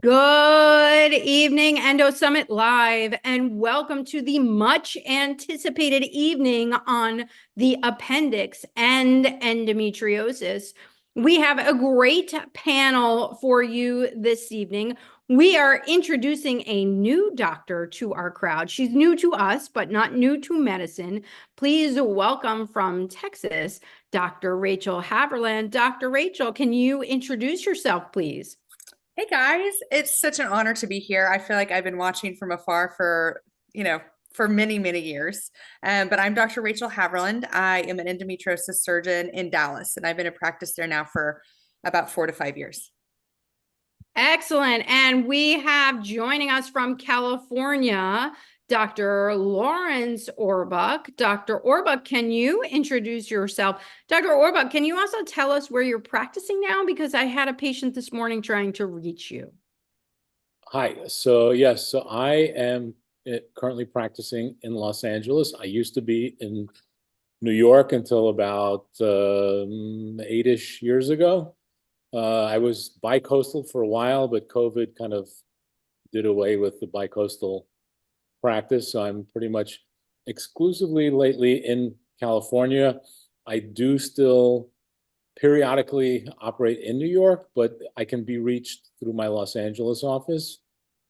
Good evening, Endo Summit Live, and welcome to the much anticipated evening on the appendix and endometriosis. We have a great panel for you this evening. We are introducing a new doctor to our crowd. She's new to us, but not new to medicine. Please welcome from Texas, Dr. Rachel Haverland. Dr. Rachel, can you introduce yourself, please? Hey guys, it's such an honor to be here. I feel like I've been watching from afar for many, many years. But I'm Dr. Rachel Haverland. I am an endometriosis surgeon in Dallas, and I've been in practice there now for about 4 to 5 years. Excellent. And we have joining us from California, Dr. Lawrence Orbuck. Dr. Orbuck, can you introduce yourself? Dr. Orbuck, can you also tell us where you're practicing now? Because I had a patient this morning trying to reach you. Hi. So I am currently practicing in Los Angeles. I used to be in New York until about 8-ish years ago. I was bicoastal for a while, but COVID kind of did away with the bicoastal practice. So I'm pretty much exclusively lately in California. I do still periodically operate in New York, but I can be reached through my Los Angeles office.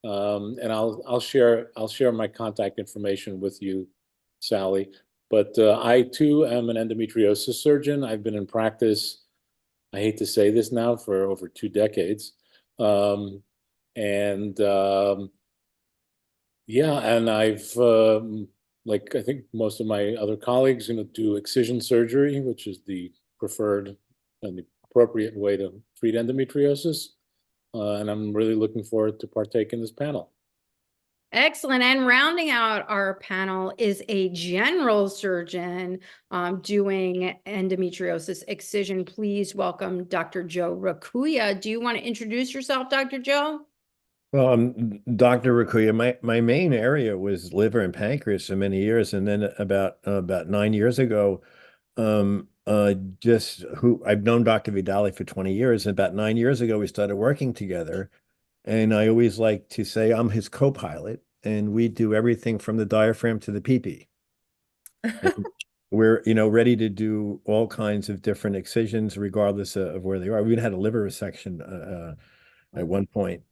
And I'll share my contact information with you, Sally. But I too am an endometriosis surgeon. I've been in practice, I hate to say this now, for over 2 decades. And yeah, and I've like I think most of my other colleagues, do excision surgery, which is the preferred and the appropriate way to treat endometriosis. And I'm really looking forward to partake in this panel. Excellent. And rounding out our panel is a general surgeon doing endometriosis excision. Please welcome Dr. Joe Rakuya. Do you want to introduce yourself, Dr. Joe? Well, I'm Dr. Rakuya. My main area was liver and pancreas for many years, and then about 9 years ago, just who I've known Dr. Vidali for 20 years, and about 9 years ago we started working together, and I always like to say I'm his co-pilot, and we do everything from the diaphragm to the pee-pee. We're ready to do all kinds of different excisions regardless of where they are. We even had a liver resection at one point.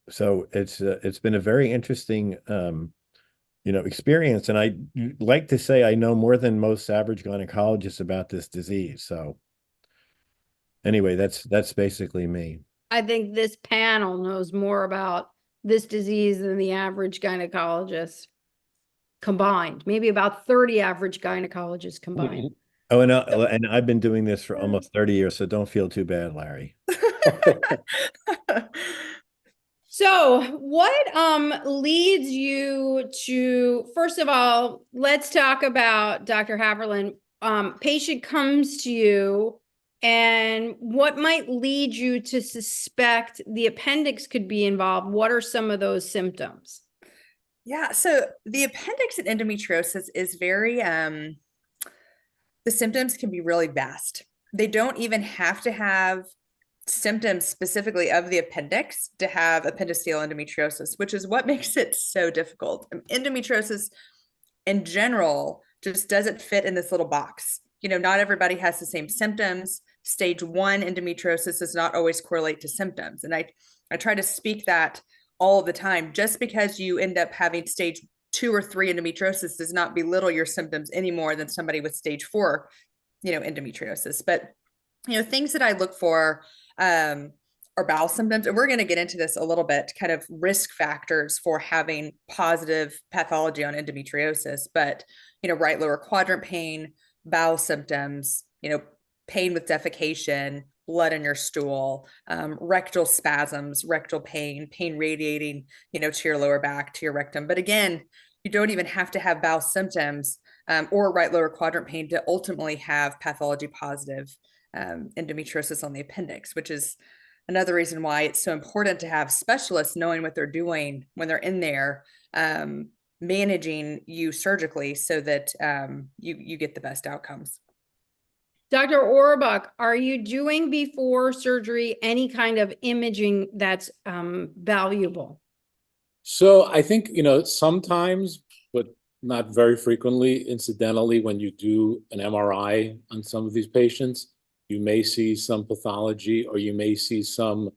So it's been a very interesting experience. And I like to say I know more than most average gynecologists about this disease. So anyway, that's basically me. I think this panel knows more about this disease than the average gynecologist combined, maybe about 30 average gynecologists combined. Oh, and I've been doing this for almost 30 years, so don't feel too bad, Larry. So what leads you to, first of all, let's talk about Dr. Haverland. Patient comes to you, and what might lead you to suspect the appendix could be involved? What are some of those symptoms? Yeah, so the appendix in endometriosis is the symptoms can be really vast. They don't even have to have symptoms specifically of the appendix to have appendiceal endometriosis, which is what makes it so difficult. Endometriosis in general just doesn't fit in this little box. Not everybody has the same symptoms. Stage 1 endometriosis does not always correlate to symptoms. And I try to speak that all the time. Just because you end up having stage 2 or 3 endometriosis does not belittle your symptoms any more than somebody with stage 4, endometriosis. But, things that I look for or bowel symptoms, and we're going to get into this a little bit, kind of risk factors for having positive pathology on endometriosis. But, right lower quadrant pain, bowel symptoms, pain with defecation, blood in your stool, rectal spasms, rectal pain, pain radiating, to your lower back, to your rectum. But again, you don't even have to have bowel symptoms or right lower quadrant pain to ultimately have pathology positive endometriosis on the appendix, which is another reason why it's so important to have specialists knowing what they're doing when they're in there, managing you surgically so that you get the best outcomes. Dr. Orbach, are you doing before surgery any kind of imaging that's valuable? So I think, sometimes, but not very frequently, incidentally, when you do an MRI on some of these patients, you may see some pathology or you may see some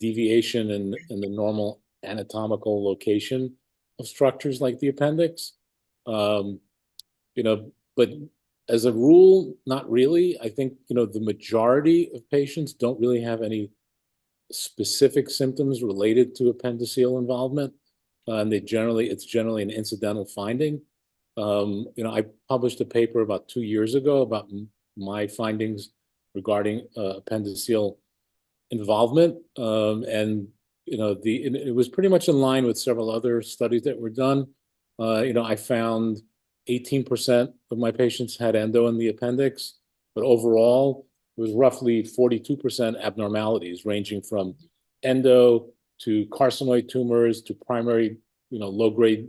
deviation in the normal anatomical location of structures like the appendix. Um, but as a rule, not really. I think, the majority of patients don't really have any specific symptoms related to appendiceal involvement. And it's generally an incidental finding. I published a paper about 2 years ago about my findings regarding appendiceal involvement. And it was pretty much in line with several other studies that were done. I found 18% of my patients had endo in the appendix, but overall, it was roughly 42% abnormalities, ranging from endo to carcinoid tumors to primary, low-grade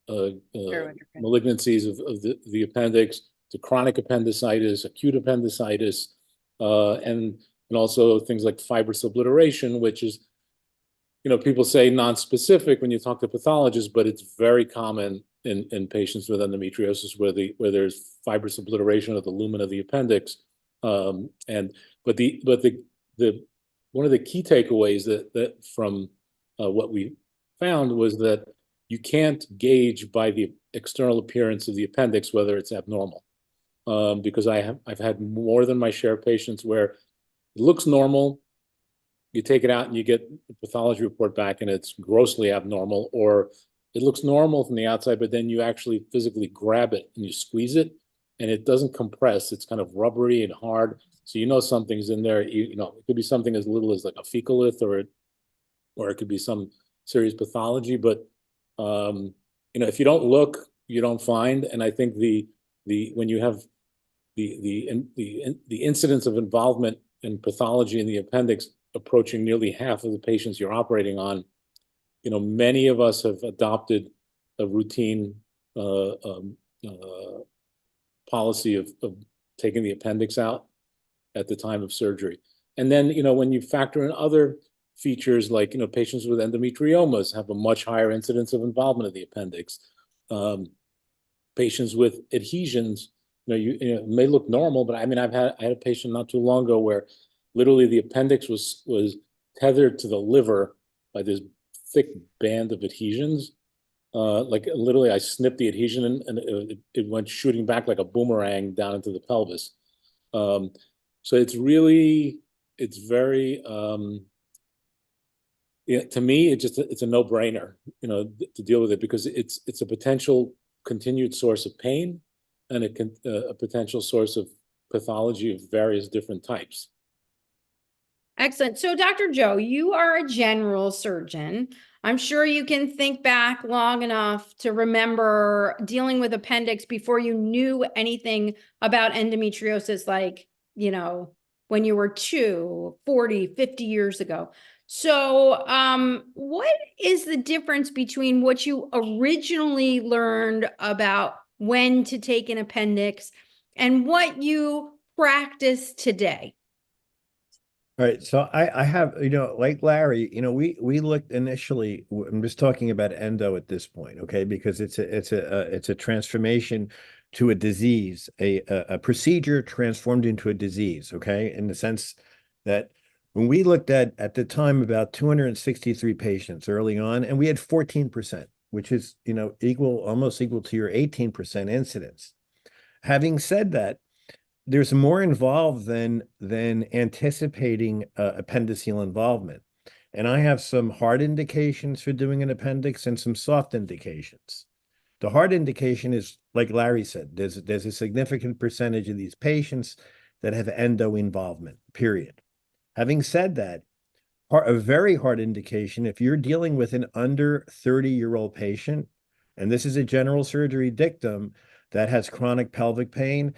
malignancies of the appendix to chronic appendicitis, acute appendicitis, and also things like fibrous obliteration, which is, people say non-specific when you talk to pathologists, but it's very common in patients with endometriosis where there's fibrous obliteration of the lumen of the appendix. But one of the key takeaways that from what we found was that you can't gauge by the external appearance of the appendix whether it's abnormal, because I've had more than my share of patients where it looks normal, you take it out and you get the pathology report back and it's grossly abnormal, or it looks normal from the outside, but then you actually physically grab it and you squeeze it and it doesn't compress. It's kind of rubbery and hard. So something's in there. It could be something as little as like a fecalith, or it could be some serious pathology. But if you don't look, you don't find. And I think when you have the incidence of involvement in pathology in the appendix approaching nearly half of the patients you're operating on, many of us have adopted a routine policy of taking the appendix out at the time of surgery. And then, when you factor in other features like, patients with endometriomas have a much higher incidence of involvement of the appendix. Patients with adhesions, it may look normal, but I had a patient not too long ago where literally the appendix was tethered to the liver by this thick band of adhesions. Like literally I snipped the adhesion and it went shooting back like a boomerang down into the pelvis. So it's very, to me, it's a no-brainer, to deal with it, because it's a potential continued source of pain and a potential source of pathology of various different types. Excellent. So, Dr. Joe, you are a general surgeon. I'm sure you can think back long enough to remember dealing with appendix before you knew anything about endometriosis, like, when you were 40, 50 years ago. So, what is the difference between what you originally learned about when to take an appendix and what you practice today? All right, so I have, like Larry, we looked initially. I'm just talking about endo at this point, okay? Because it's a transformation to a disease, a procedure transformed into a disease, okay? In the sense that when we looked at the time about 263 patients early on, and we had 14%, which is almost equal to your 18% incidence. Having said that, there's more involved than anticipating appendiceal involvement. And I have some hard indications for doing an appendix and some soft indications. The hard indication is, like Larry said, there's a significant percentage of these patients that have endo involvement, period. Having said that, a very hard indication, if you're dealing with an under 30-year-old patient, and this is a general surgery dictum that has chronic pelvic pain,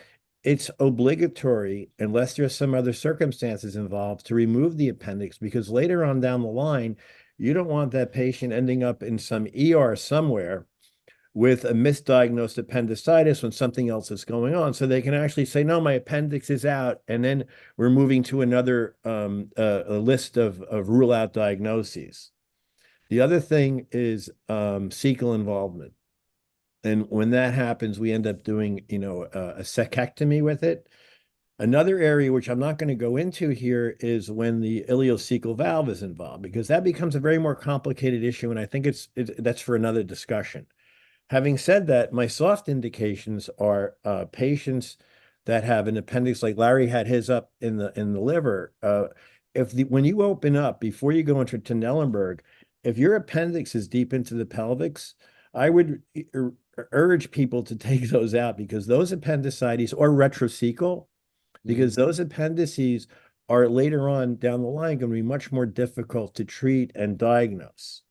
it's obligatory, unless there's some other circumstances involved, to remove the appendix, because later on down the line, you don't want that patient ending up in some ER somewhere with a misdiagnosed appendicitis when something else is going on. So they can actually say, no, my appendix is out. And then we're moving to another a list of rule out diagnoses. The other thing is cecal involvement. And when that happens, we end up doing, a cecectomy with it. Another area which I'm not going to go into here is when the ileocecal valve is involved, because that becomes a very more complicated issue. And I think that's for another discussion. Having said that, my soft indications are patients that have an appendix, like Larry had his up in the liver. When you open up before you go into Trendelenburg, if your appendix is deep into the pelvis, I would urge people to take those out, because those appendicitis, or retrocecal, because those appendices are later on down the line going to be much more difficult to treat and diagnose.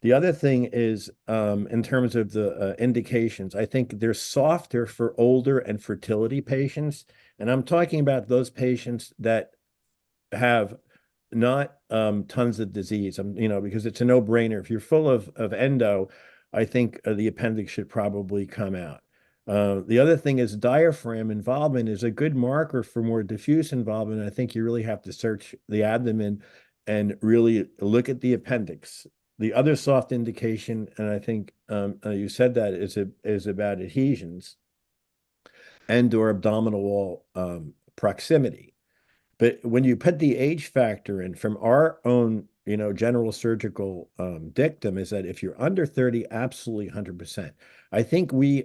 The other thing is, in terms of the indications, I think they're softer for older and fertility patients. And I'm talking about those patients that have not tons of disease, because it's a no-brainer. If you're full of endo, I think the appendix should probably come out. The other thing is diaphragm involvement is a good marker for more diffuse involvement. I think you really have to search the abdomen and really look at the appendix. The other soft indication, and I think you said that, is about adhesions and/or abdominal wall proximity. But when you put the age factor in, from our own, general surgical dictum, is that if you're under 30, absolutely 100%. I think we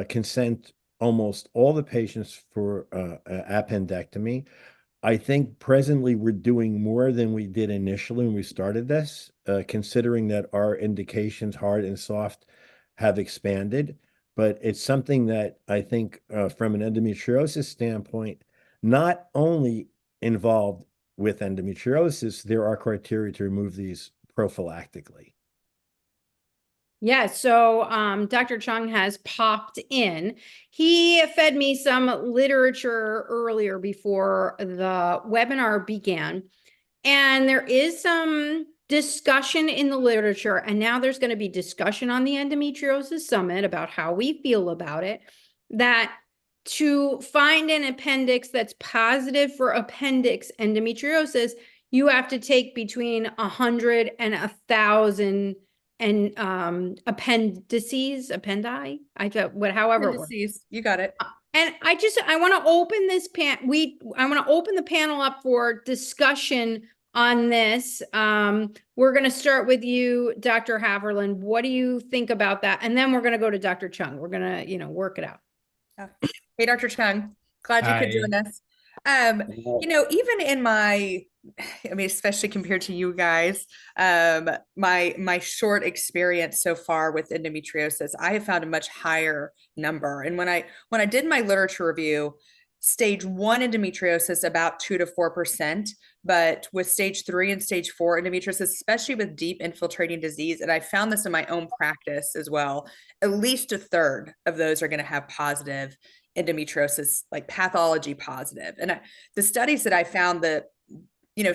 consent almost all the patients for appendectomy. I think presently we're doing more than we did initially when we started this, considering that our indications, hard and soft, have expanded. But it's something that I think from an endometriosis standpoint, not only involved with endometriosis, there are criteria to remove these prophylactically. Yeah, so Dr. Chung has popped in. He fed me some literature earlier before the webinar began, and there is some discussion in the literature, and now there's going to be discussion on the Endometriosis Summit about how we feel about it, that to find an appendix that's positive for appendix endometriosis, you have to take between 100 and 1,000 and appendices, however it works. Appendices, you got it. And I want to open this I want to open the panel up for discussion on this. We're going to start with you, Dr. Haverland. What do you think about that? And then we're going to go to Dr. Chung. We're going to, work it out. Hey, Dr. Chung, glad you could join us. Even in especially compared to you guys, my short experience so far with endometriosis, I have found a much higher number. And when I did my literature review, stage 1 endometriosis about 2 to 4%, but with stage 3 and stage 4 endometriosis, especially with deep infiltrating disease, and I found this in my own practice as well, at least a third of those are going to have positive endometriosis, like pathology positive. And the studies that I found that,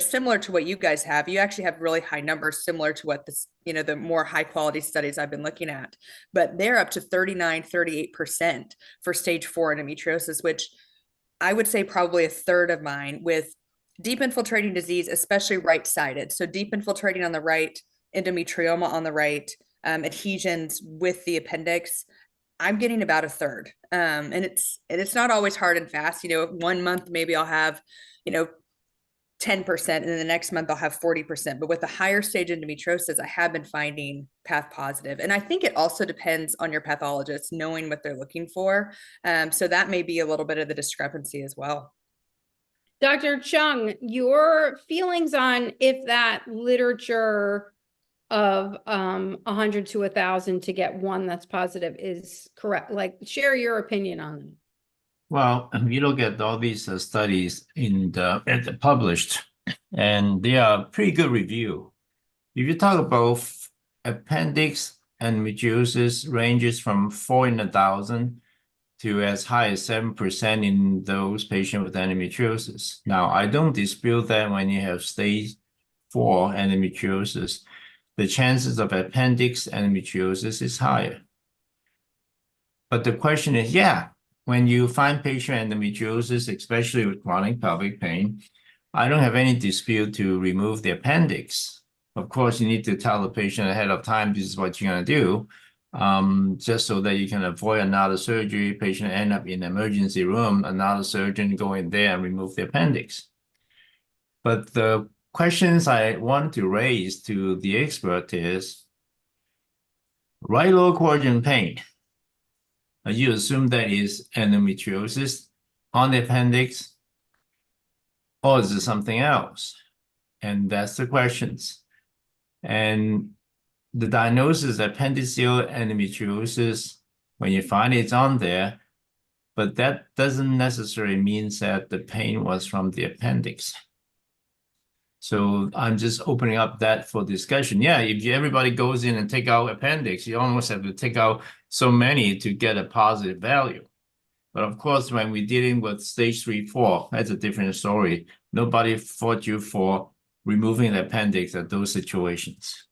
similar to what you guys have, you actually have really high numbers similar to what this, the more high quality studies I've been looking at, but they're up to 39, 38% for stage 4 endometriosis, which I would say probably a third of mine with deep infiltrating disease, especially right-sided. So deep infiltrating on the right, endometrioma on the right, adhesions with the appendix, I'm getting about a third. And it's not always hard and fast. 1 month, maybe I'll have, 10%, and then the next month I'll have 40%. But with the higher stage endometriosis, I have been finding path positive. And I think it also depends on your pathologist knowing what they're looking for. So that may be a little bit of the discrepancy as well. Dr. Chung, your feelings on if that literature of 100 to 1,000 to get one that's positive is correct? Like, share your opinion on it. Well, you look at all these studies published, and they are pretty good review. If you talk about appendix endometriosis, ranges from 4 in 1,000 to as high as 7% in those patients with endometriosis. Now, I don't dispute that when you have stage 4 endometriosis, the chances of appendix endometriosis is higher. But the question is, yeah, when you find patient endometriosis, especially with chronic pelvic pain, I don't have any dispute to remove the appendix. Of course, you need to tell the patient ahead of time, this is what you're going to do, just so that you can avoid another surgery, patient end up in the emergency room, another surgeon go in there and remove the appendix. But the questions I want to raise to the expert is, right lower quadrant pain, you assume that is endometriosis on the appendix, or is it something else? And that's the questions. And the diagnosis appendiceal endometriosis, when you find it's on there, but that doesn't necessarily mean that the pain was from the appendix. So I'm just opening up that for discussion. Yeah, if everybody goes in and take out appendix, you almost have to take out so many to get a positive value. But of course, when we're dealing with stage 3, 4, that's a different story. Nobody fought you for removing the appendix at those situations.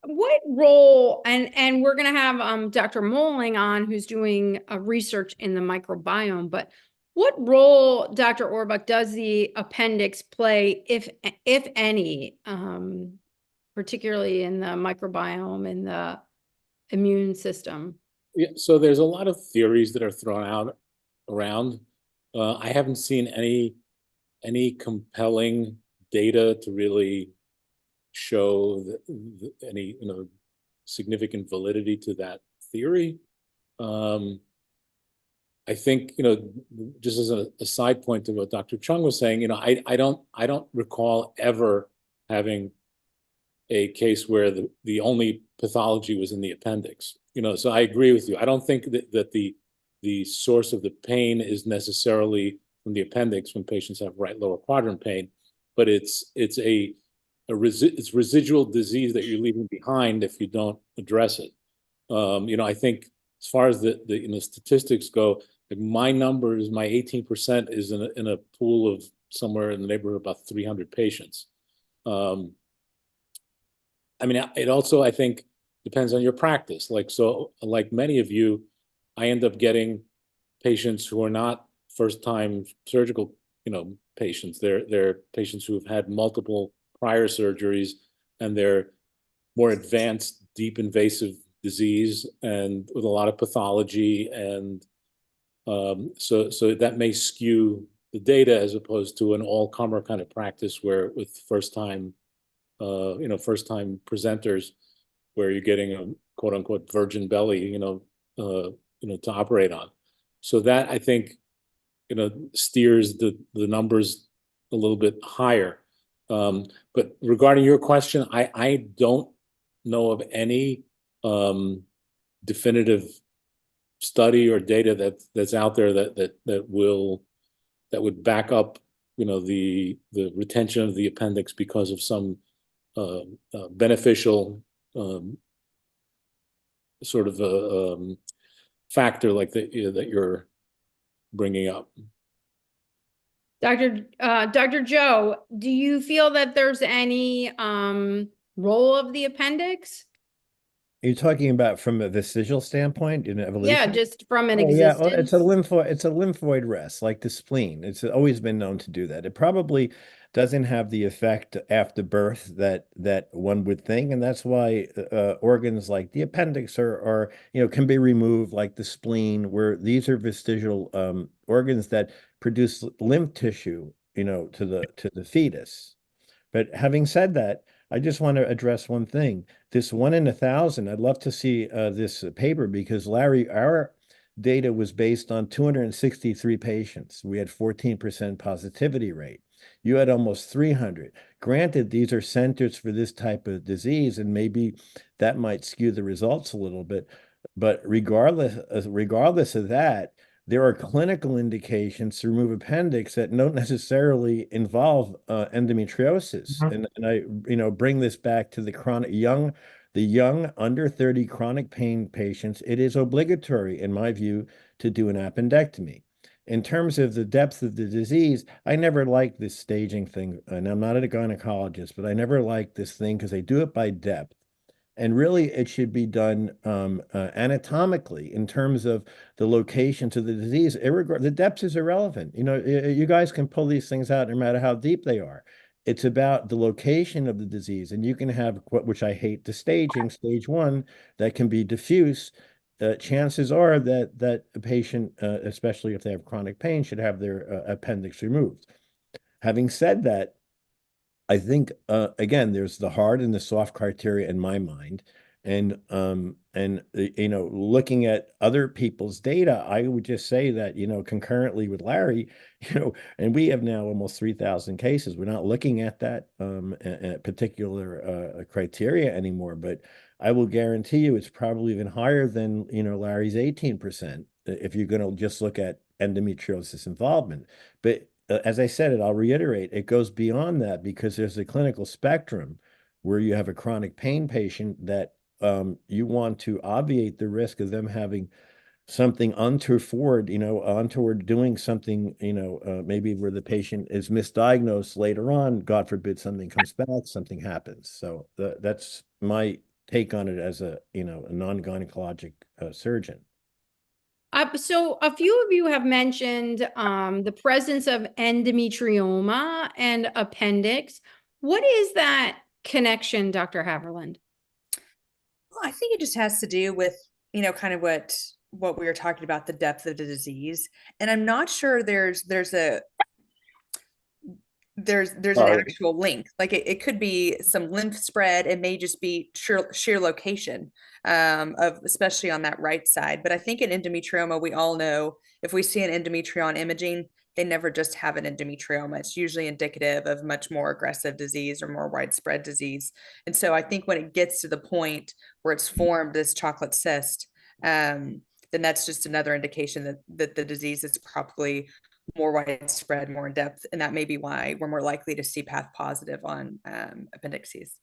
What role, and we're going to have Dr. Moling on, who's doing research in the microbiome, but what role, Dr. Orbuch, does the appendix play, if any, particularly in the microbiome and the immune system? Yeah, so there's a lot of theories that are thrown out around. I haven't seen any compelling data to really show any significant validity to that theory. I think, just as a side point to what Dr. Chung was saying, I don't recall ever having a case where the only pathology was in the appendix. So I agree with you. I don't think that the source of the pain is necessarily from the appendix when patients have right lower quadrant pain, but it's residual disease that you're leaving behind if you don't address it. I think as far as the statistics go, like my numbers, my 18% is in a pool of somewhere in the neighborhood of about 300 patients. It also, I think, depends on your practice. Like many of you, I end up getting patients who are not first-time surgical, patients. They're patients who have had multiple prior surgeries, and they're more advanced, deep invasive disease and with a lot of pathology. And so that may skew the data as opposed to an all-comer kind of practice where with first-time presenters, where you're getting a quote unquote virgin belly, to operate on. So that, I think, steers the numbers a little bit higher. But regarding your question, I don't know of any definitive study or data that's out there that would back up, the retention of the appendix because of some beneficial sort of a factor like that you're bringing up. Dr. Joe, do you feel that there's any role of the appendix? Are you talking about from a vestigial standpoint in evolution? Yeah, just from an Yeah, existence. well, it's a lymphoid rest, like the spleen. It's always been known to do that. It probably doesn't have the effect after birth that one would think, and that's why organs like the appendix are can be removed, like the spleen, where these are vestigial organs that produce lymph tissue, to the fetus. But having said that, I just want to address one thing. This 1 in 1,000, I'd love to see this paper, because Larry, our data was based on 263 patients. We had 14% positivity rate. You had almost 300. Granted, these are centers for this type of disease, and maybe that might skew the results a little bit. But regardless of that, there are clinical indications to remove appendix that don't necessarily involve endometriosis. Mhm. And I, bring this back to the young under 30 chronic pain patients. It is obligatory, in my view, to do an appendectomy. In terms of the depth of the disease, I never liked this staging thing, and I'm not a gynecologist, but I never liked this thing because they do it by depth. And really, it should be done anatomically in terms of the location to the disease. The depth is irrelevant. You guys can pull these things out no matter how deep they are. It's about the location of the disease. And you can have, which I hate, the staging, stage 1, that can be diffuse. Chances are that a patient, especially if they have chronic pain, should have their appendix removed. Having said that, I think again, there's the hard and the soft criteria in my mind, and looking at other people's data, I would just say that concurrently with Larry, and we have now almost 3,000 cases. We're not looking at that particular criteria anymore, but I will guarantee you it's probably even higher than Larry's 18% if you're going to just look at endometriosis involvement, but as I said, I'll reiterate, it goes beyond that because there's a clinical spectrum where you have a chronic pain patient that you want to obviate the risk of them having something untoward doing something, maybe where the patient is misdiagnosed later on, God forbid something comes back, something happens. So that's my take on it as a non-gynecologic surgeon. So a few of you have mentioned the presence of endometrioma and appendix. What is that connection, Dr. Haverland? Well, I think it just has to do with, kind of what we were talking about, the depth of the disease. And I'm not sure there's an actual link. Like it could be some lymph spread. It may just be sheer location of especially on that right side. But I think in endometrioma, we all know if we see an endometrion imaging, they never just have an endometrioma. It's usually indicative of much more aggressive disease or more widespread disease. And so I think when it gets to the point where it's formed this chocolate cyst, then that's just another indication that the disease is probably more widespread, more in depth, and that may be why we're more likely to see path positive on appendices.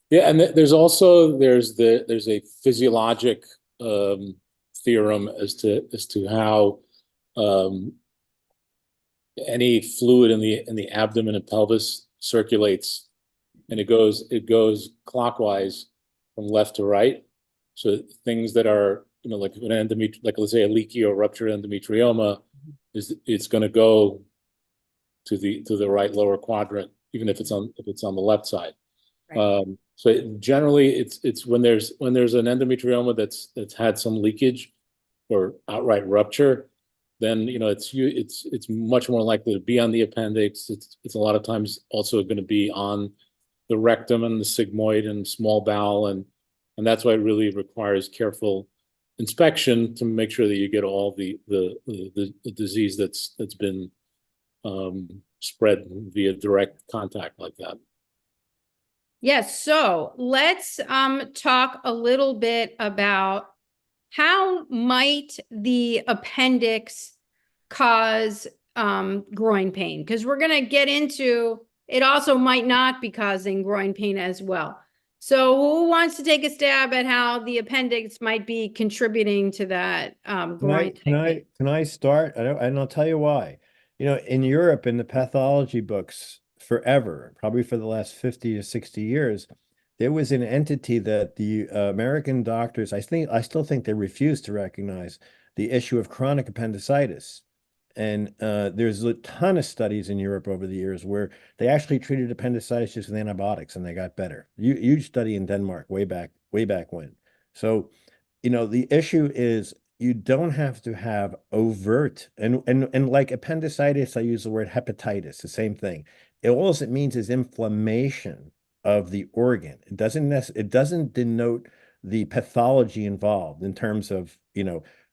Yeah, and there's a physiologic theorem as to how any fluid in the abdomen and pelvis circulates, and it goes clockwise from left to right. So things that are like an let's say a leaky or ruptured endometrioma, it's going to go to the right lower quadrant, even if it's on the left side. Right. So generally, it's when there's an endometrioma that's had some leakage or outright rupture, then it's much more likely to be on the appendix. It's a lot of times also going to be on the rectum and the sigmoid and small bowel, and that's why it really requires careful inspection to make sure that you get all the disease that's been spread via direct contact like that. Yes, so let's talk a little bit about how might the appendix cause groin pain, because we're going to get into it also might not be causing groin pain as well. So who wants to take a stab at how the appendix might be contributing to that groin pain? Can I start? And I'll tell you why. In Europe, in the pathology books, forever, probably for the last 50 to 60 years, there was an entity that the American doctors, I still think they refuse to recognize the issue of chronic appendicitis. And there's a ton of studies in Europe over the years where they actually treated appendicitis just with antibiotics and they got better. Huge study in Denmark way back when. So, the issue is you don't have to have overt and like appendicitis, I use the word hepatitis, the same thing. All it means is inflammation of the organ. It doesn't denote the pathology involved in terms of,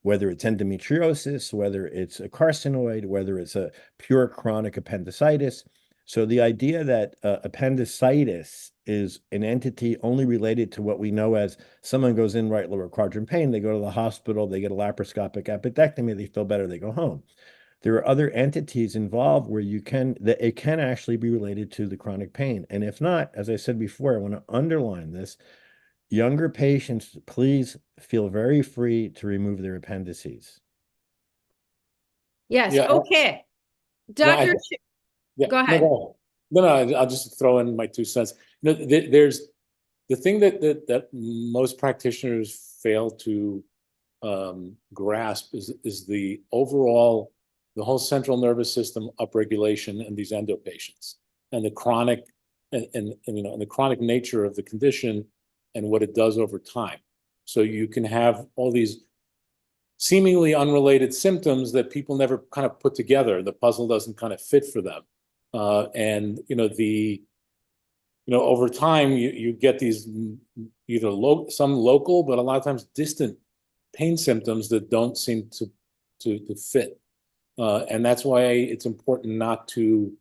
whether it's endometriosis, whether it's a carcinoid, whether it's a pure chronic appendicitis. So the idea that appendicitis is an entity only related to what we know as someone goes in right lower quadrant pain, they go to the hospital, they get a laparoscopic appendectomy, they feel better, they go home. There are other entities involved where it can actually be related to the chronic pain. And if not, as I said before, I want to underline this, younger patients, please feel very free to remove their appendices. Yes, Yeah, okay. Dr. Yeah, Go ahead. No, I'll just throw in my 2 cents. There's the thing that most practitioners fail to grasp is the whole central nervous system upregulation in these endo patients, and the chronic and the chronic nature of the condition and what it does over time. So you can have all these seemingly unrelated symptoms that people never kind of put together. The puzzle doesn't kind of fit for them. And over time you get these either some local, but a lot of times distant pain symptoms that don't seem to fit. And that's why it's important not to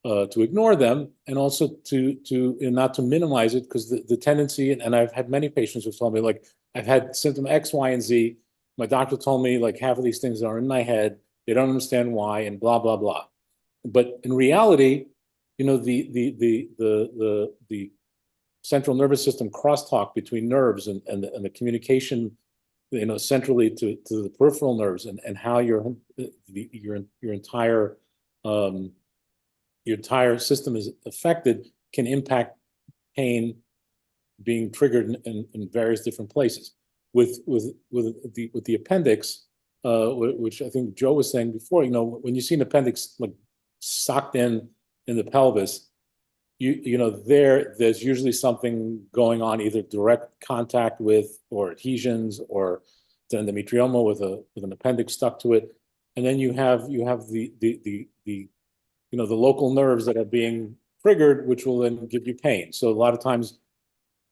ignore them, and also and not to minimize it, because the tendency, and I've had many patients who've told me, like, I've had symptom X, Y, and Z. My doctor told me like half of these things are in my head. They don't understand why, and blah, blah, blah. But in reality, the central nervous system crosstalk between nerves and the communication, centrally to the peripheral nerves, and how your entire system is affected can impact pain being triggered in various different places. With the appendix, which I think Joe was saying before, when you see an appendix like socked in the pelvis, there's usually something going on, either direct contact with, or adhesions, or the endometrioma with an appendix stuck to it, and then you have the local nerves that are being triggered, which will then give you pain. So a lot of times,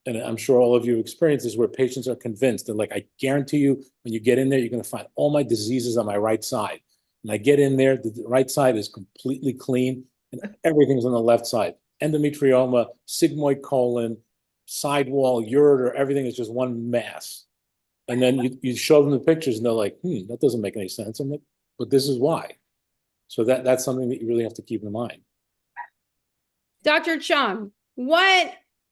and I'm sure all of you experience this, where patients are convinced, they're like, I guarantee you, when you get in there, you're going to find all my diseases on my right side. And I get in there, the right side is completely clean, and everything's on the left side. Endometrioma, sigmoid colon, sidewall, ureter, everything is just one mass. And then you show them the pictures, and they're like, that doesn't make any sense. I'm like, but this is why. So that's something that you really have to keep in mind. Dr. Chung,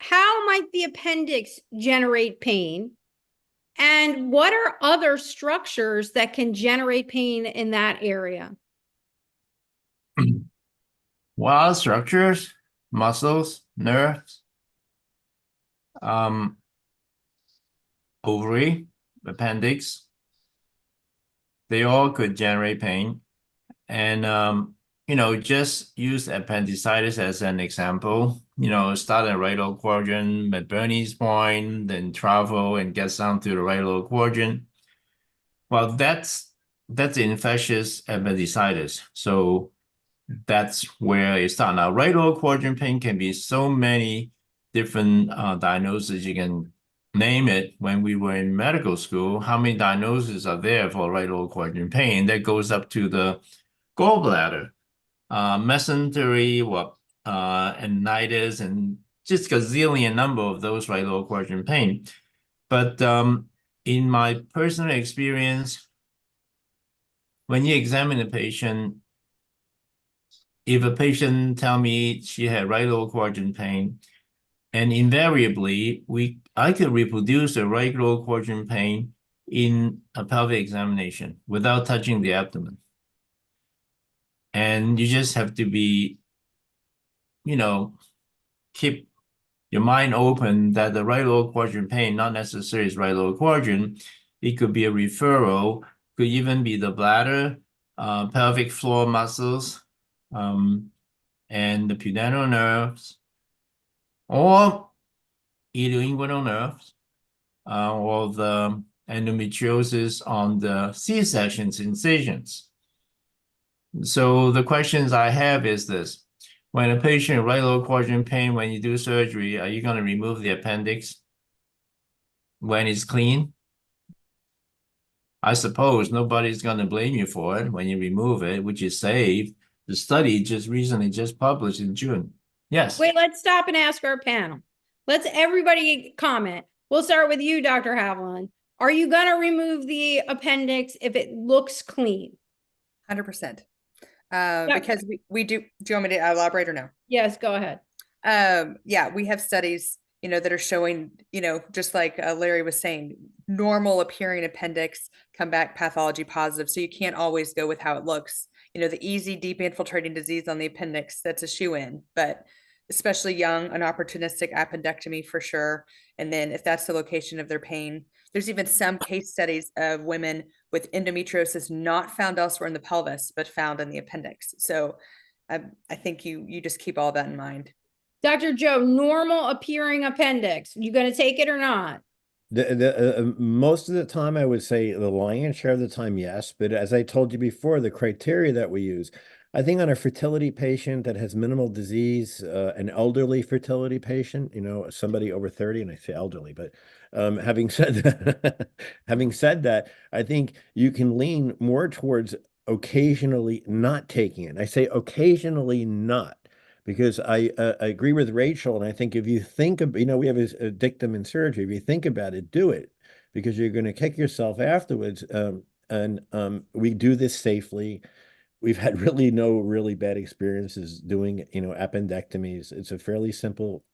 how might the appendix generate pain? And what are other structures that can generate pain in that area? Well, structures, muscles, nerves, ovary, appendix, they all could generate pain. And, just use appendicitis as an example. Start at right lower quadrant, McBurney's point, then travel and get down to the right lower quadrant. Well, that's infectious appendicitis. So that's where it starts. Now, right lower quadrant pain can be so many different diagnoses. You can name it. When we were in medical school, how many diagnoses are there for right lower quadrant pain? That goes up to the gallbladder, mesentery, anitis, and just gazillion number of those right lower quadrant pain. But in my personal experience, when you examine a patient, if a patient tell me she had right lower quadrant pain, and invariably I could reproduce a right lower quadrant pain in a pelvic examination without touching the abdomen. And you just have to be, keep your mind open that the right lower quadrant pain, not necessarily is right lower quadrant. It could be a referral, could even be the bladder, pelvic floor muscles, and the pudendal nerves, or ilioinguinal nerves, or the endometriosis on the C-sections, incisions. So the questions I have is this: when a patient right lower quadrant pain, when you do surgery, are you going to remove the appendix when it's clean? I suppose nobody's going to blame you for it when you remove it, which is safe. The study recently published in June. Yes. Wait, let's stop and ask our panel. Let's everybody comment. We'll start with you, Dr. Haviland. Are you going to remove the appendix if it looks clean? 100%. Because we do you want me to elaborate or no? Yes, go ahead. Yeah, we have studies, that are showing, just like Larry was saying, normal appearing appendix come back pathology positive. So you can't always go with how it looks. The easy deep infiltrating disease on the appendix, that's a shoe in. But especially young, an opportunistic appendectomy for sure. And then if that's the location of their pain, there's even some case studies of women with endometriosis not found elsewhere in the pelvis, but found in the appendix. So I think you just keep all that in mind. Dr. Joe, normal appearing appendix, you gonna take it or not? Most of the time, I would say the lion's share of the time, yes. But as I told you before, the criteria that we use, I think on a fertility patient that has minimal disease, an elderly fertility patient, somebody over 30, and I say elderly, but having said that, having said that, I think you can lean more towards occasionally not taking it. I say occasionally not. Because I agree with Rachel, and I think if you think of, we have a dictum in surgery. If you think about it, do it, because you're going to kick yourself afterwards. We do this safely. We've had no really bad experiences doing, appendectomies. It's a fairly simple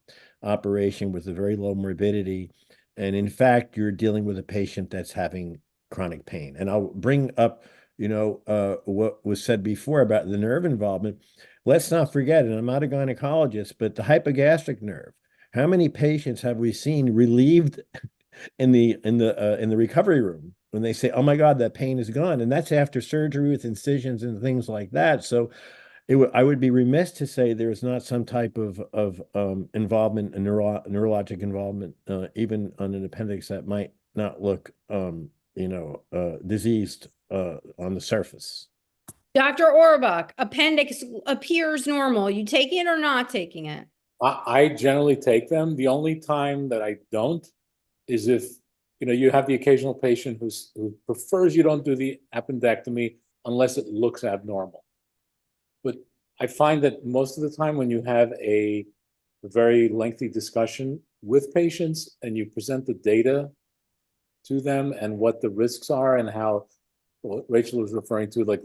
operation with a very low morbidity, and in fact, you're dealing with a patient that's having chronic pain. And I'll bring up, what was said before about the nerve involvement. Let's not forget, and I'm not a gynecologist, but the hypogastric nerve. How many patients have we seen relieved in the recovery room when they say, "Oh my God, that pain is gone," and that's after surgery with incisions and things like that. So, I would be remiss to say there is not some type of involvement, neurologic involvement, even on an appendix that might not look, diseased on the surface. Dr. Orbach, appendix appears normal. You taking it or not taking it? I generally take them. The only time that I don't is if, you have the occasional patient who prefers you don't do the appendectomy unless it looks abnormal. But I find that most of the time when you have a very lengthy discussion with patients and you present the data to them and what the risks are and how, what Rachel was referring to, like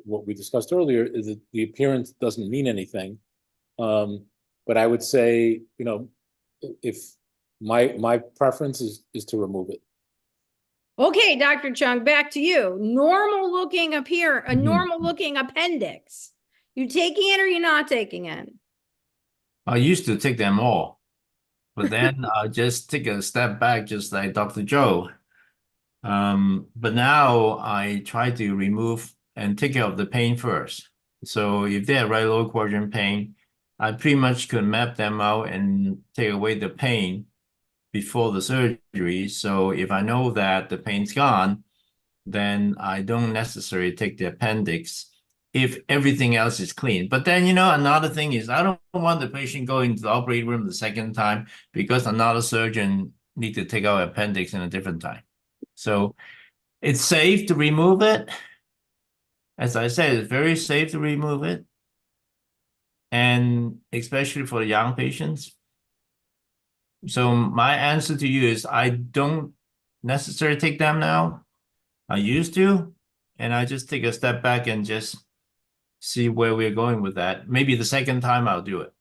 what we discussed earlier, is that the appearance doesn't mean anything. But I would say, if my preference is to remove it. Okay, Dr. Chung, back to you. Normal looking normal looking appendix. You taking it or you not taking it? I used to take them all, but then I just take a step back, just like Dr. Joe. But now I try to remove and take care of the pain first. So if they have right low quadrant pain, I pretty much could map them out and take away the pain before the surgery. So if I know that the pain's gone, then I don't necessarily take the appendix if everything else is clean. But then, another thing is I don't want the patient going to the operating room the second time because another surgeon need to take out appendix in a different time. So it's safe to remove it. As I said, it's very safe to remove it. And especially for the young patients. So my answer to you is I don't necessarily take them now. I used to, and I just take a step back and just see where we're going with that. Maybe the second time I'll do it.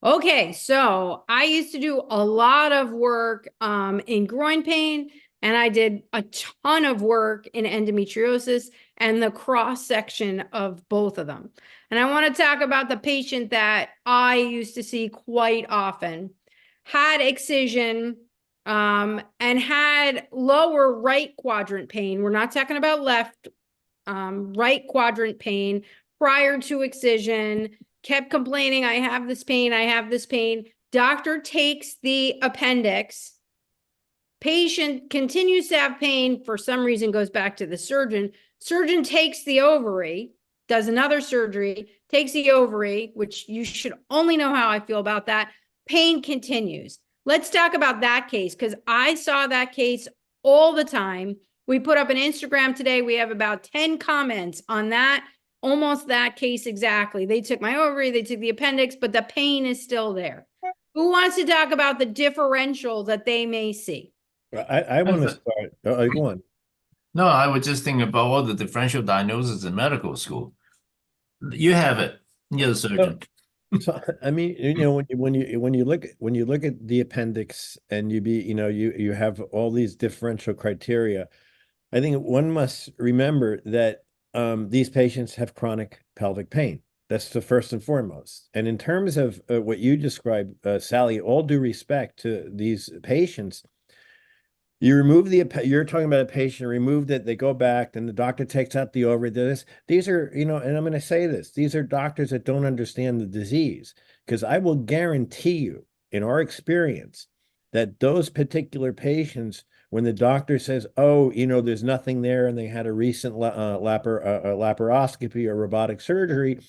Okay, so I used to do a lot of work in groin pain, and I did a ton of work in endometriosis and the cross section of both of them. And I want to talk about the patient that I used to see quite often. Had excision and had lower right quadrant pain. We're not talking about left, right quadrant pain prior to excision. Kept complaining, I have this pain, I have this pain. Doctor takes the appendix. Patient continues to have pain, for some reason goes back to the surgeon. Surgeon takes the ovary, does another surgery, takes the ovary, which you should only know how I feel about that. Pain continues. Let's talk about that case, because I saw that case all the time. We put up an Instagram today. We have about 10 comments on that. Almost that case exactly. They took my ovary, they took the appendix, but the pain is still there. Who wants to talk about the differential that they may see? I want to start. Go on. No, I was just thinking about all the differential diagnosis in medical school. You have it. You're the surgeon. So I mean, when you look at the appendix and you have all these differential criteria, I think one must remember that these patients have chronic pelvic pain. That's the first and foremost. And in terms of what you described, Sally, all due respect to these patients, you remove you're talking about a patient, removed it, they go back, then the doctor takes out the ovary. These are, and I'm going to say this, these are doctors that don't understand the disease, because I will guarantee you, in our experience, that those particular patients, when the doctor says, oh, there's nothing there, and they had a recent laparoscopy or robotic surgery,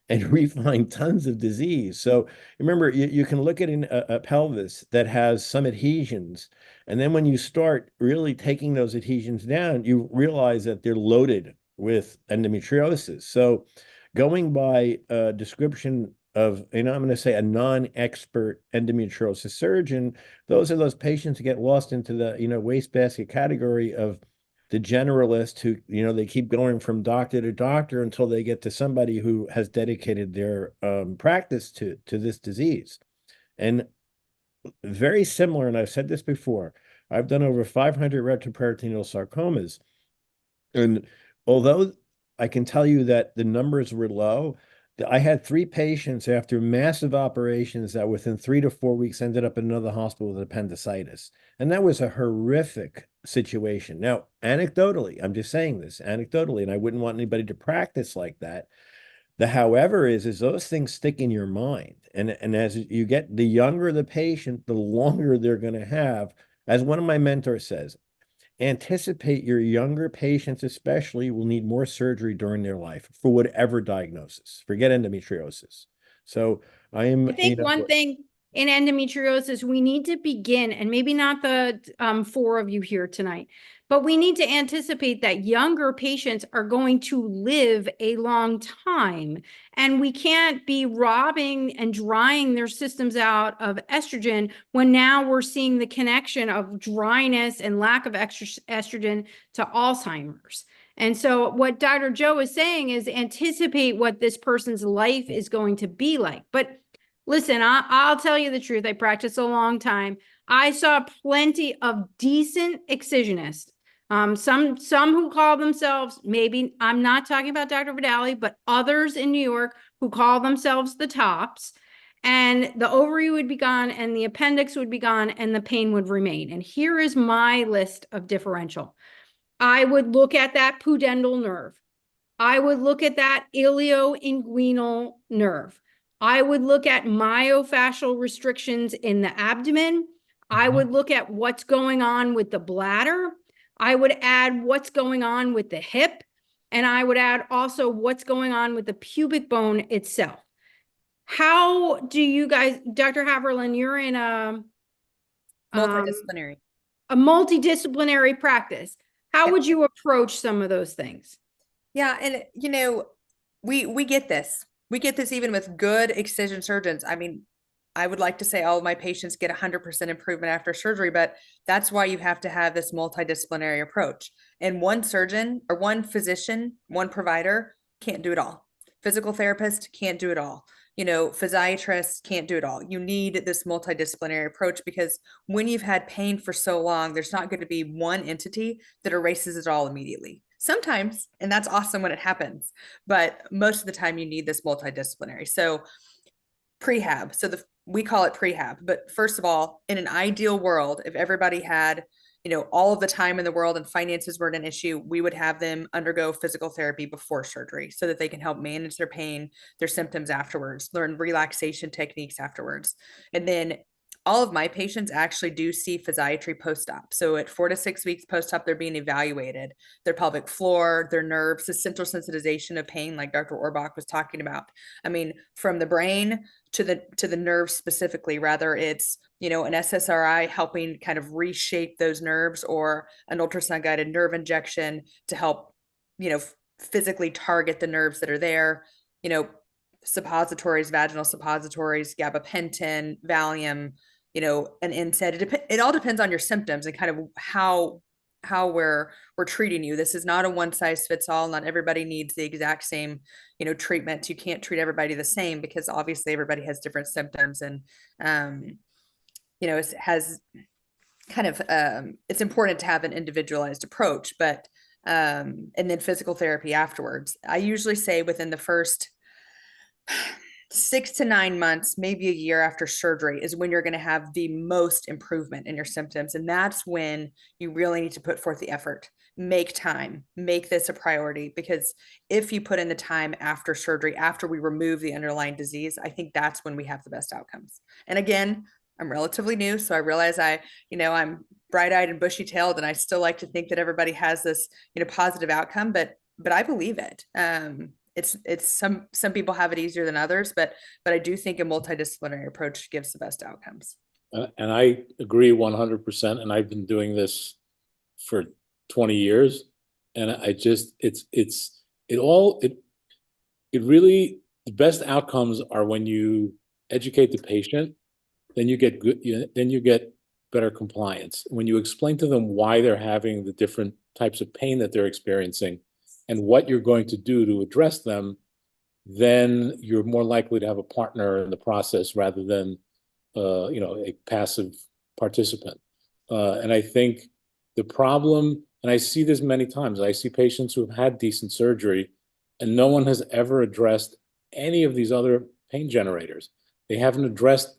and we find tons of disease. So remember, you can look at a pelvis that has some adhesions, and then when you start really taking those adhesions down, you realize that they're loaded with endometriosis. So going by a description of, I'm going to say a non-expert endometriosis surgeon, those are those patients who get lost into the, wastebasket category of the generalist who, they keep going from doctor to doctor until they get to somebody who has dedicated their practice to this disease. And very similar, and I've said this before, I've done over 500 retroperitoneal sarcomas. And although I can tell you that the numbers were low, I had 3 patients after massive operations that within 3 to 4 weeks ended up in another hospital with appendicitis. And that was a horrific situation. Now, anecdotally, I'm just saying this anecdotally, and I wouldn't want anybody to practice like that. The however is those things stick in your mind. And as you get, the younger the patient, the longer they're going to have. As one of my mentors says, anticipate your younger patients especially will need more surgery during their life for whatever diagnosis. Forget endometriosis. So I think one thing in endometriosis, we need to begin, and maybe not the 4 of you here tonight, but we need to anticipate that younger patients are going to live a long time. And we can't be robbing and drying their systems out of estrogen when now we're seeing the connection of dryness and lack of estrogen to Alzheimer's. And so what Dr. Joe is saying is anticipate what this person's life is going to be like. But listen, I'll tell you the truth. I practiced a long time. I saw plenty of decent excisionists. Some who call themselves, maybe I'm not talking about Dr. Vidali, but others in New York who call themselves the tops, and the ovary would be gone and the appendix would be gone and the pain would remain. And here is my list of differential. I would look at that pudendal nerve. I would look at that ilioinguinal nerve. I would look at myofascial restrictions in the abdomen. I would look at what's going on with the bladder. I would add what's going on with the hip. And I would add also what's going on with the pubic bone itself. How do you guys, Dr. Haverland, you're in a multidisciplinary practice. How would you approach some of those things? Yeah. And, we get this. We get this even with good excision surgeons. I mean, I would like to say all of my patients get 100% improvement after surgery, but that's why you have to have this multidisciplinary approach. And one surgeon or one physician, one provider can't do it all. Physical therapist can't do it all. Physiatrists can't do it all. You need this multidisciplinary approach because when you've had pain for so long, there's not going to be one entity that erases it all immediately. Sometimes, and that's awesome when it happens, but most of the time you need this multidisciplinary. So prehab. So we call it prehab, but first of all, in an ideal world, if everybody had, all of the time in the world and finances weren't an issue, we would have them undergo physical therapy before surgery so that they can help manage their pain, their symptoms afterwards, learn relaxation techniques afterwards. And then all of my patients actually do see physiatry post-op. So at 4 to 6 weeks post-op, they're being evaluated, their pelvic floor, their nerves, the central sensitization of pain, like Dr. Orbach was talking about. I mean, from the brain to the nerves specifically, rather it's, an SSRI helping kind of reshape those nerves or an ultrasound guided nerve injection to help, physically target the nerves that are there, suppositories, vaginal suppositories, gabapentin, Valium, an NSAID. It all depends on your symptoms and kind of how we're treating you. This is not a one size fits all. Not everybody needs the exact same, treatment. You can't treat everybody the same because obviously everybody has different symptoms and, it has kind of, it's important to have an individualized approach, but, and then physical therapy afterwards. I usually say within the first 6 to 9 months, maybe a year after surgery is when you're going to have the most improvement in your symptoms. And that's when you really need to put forth the effort, make time, make this a priority. Because if you put in the time after surgery, after we remove the underlying disease, I think that's when we have the best outcomes. And again, I'm relatively new, so I realize I'm bright-eyed and bushy-tailed, and I still like to think that everybody has this, positive outcome, but I believe it. It's some people have it easier than others, but I do think a multidisciplinary approach gives the best outcomes. And I agree 100%. And I've been doing this for 20 years. And I just, it really, the best outcomes are when you educate the patient, then you get then you get better compliance. When you explain to them why they're having the different types of pain that they're experiencing and what you're going to do to address them, then you're more likely to have a partner in the process rather than, a passive participant. And I think the problem, and I see this many times, I see patients who have had decent surgery and no one has ever addressed any of these other pain generators. They haven't addressed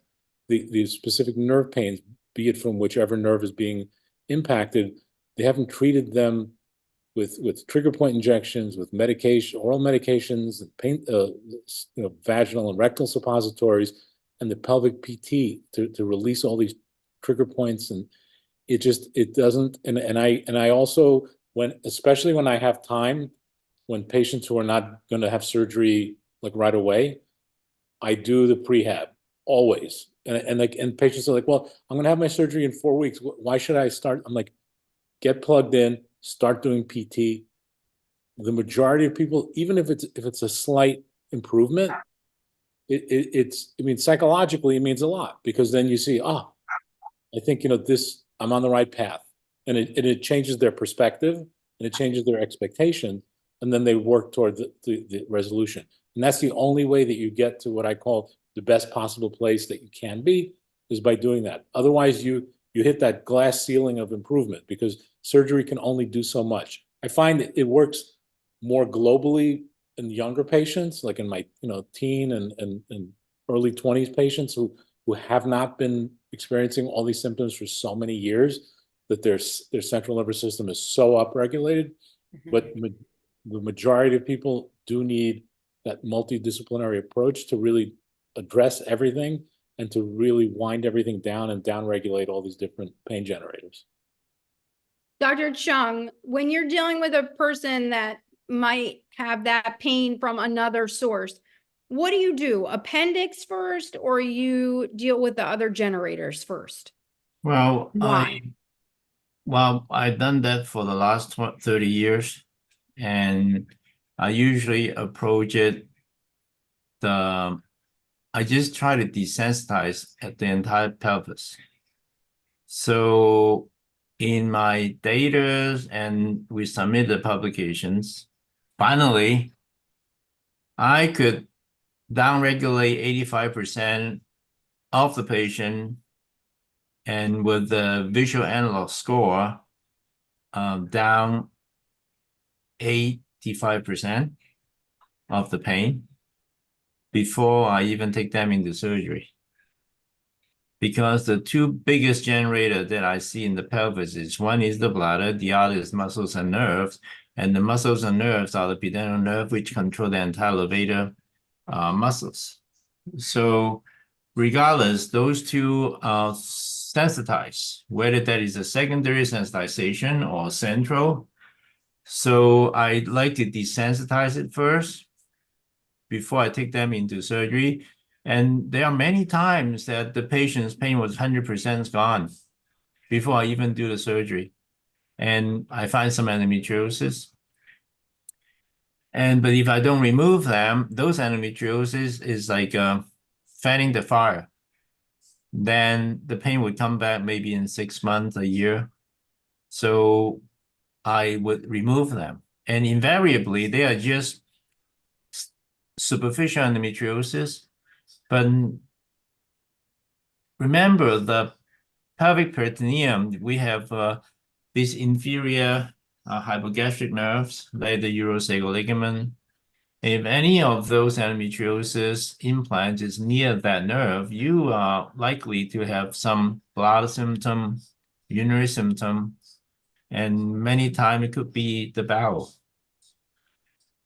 the specific nerve pains, be it from whichever nerve is being impacted. They haven't treated them with trigger point injections, with medication, oral medications, and pain, vaginal and rectal suppositories, and the pelvic PT to release all these trigger points. And it doesn't. And I also, especially when I have time, when patients who are not going to have surgery like right away, I do the prehab always. And patients are like, well, I'm going to have my surgery in 4 weeks. Why should I start? I'm like, get plugged in. Start doing PT. The majority of people, even if it's a slight improvement, psychologically it means a lot, because then you see, I think I'm on the right path, and it changes their perspective and it changes their expectation, and then they work toward the resolution. And that's the only way that you get to what I call the best possible place that you can be, is by doing that. Otherwise, you hit that glass ceiling of improvement, because surgery can only do so much. I find it works more globally in younger patients, like in my teen and early 20s patients who have not been experiencing all these symptoms for so many years, that their central nervous system is so upregulated. Mm-hmm. But the majority of people do need that multidisciplinary approach to really address everything and to really wind everything down and downregulate all these different pain generators. Dr. Chung, when you're dealing with a person that might have that pain from another source, what do? Appendix first, or you deal with the other generators first? Well, Why? I've done that for the last 30 years, and I usually approach it I just try to desensitize the entire pelvis. So in my data, and we submit the publications, finally, I could downregulate 85% of the patient, and with the visual analog score down 85% of the pain before I even take them into surgery. Because the two biggest generators that I see in the pelvis is, one is the bladder, the other is muscles and nerves. And the muscles and nerves are the pudendal nerve, which control the entire levator muscles. So regardless, those two are sensitized, whether that is a secondary sensitization or central. So I like to desensitize it first before I take them into surgery. And there are many times that the patient's pain was 100% gone before I even do the surgery. And I find some endometriosis. But if I don't remove them, those endometriosis is like fanning the fire. Then the pain would come back maybe in 6 months, a year. So I would remove them. And invariably, they are just superficial endometriosis. But remember, the pelvic peritoneum, we have these inferior hypogastric nerves, like the urosacral ligament, If any of those endometriosis implants is near that nerve, you are likely to have some bladder symptom, urinary symptom, and many times it could be the bowel.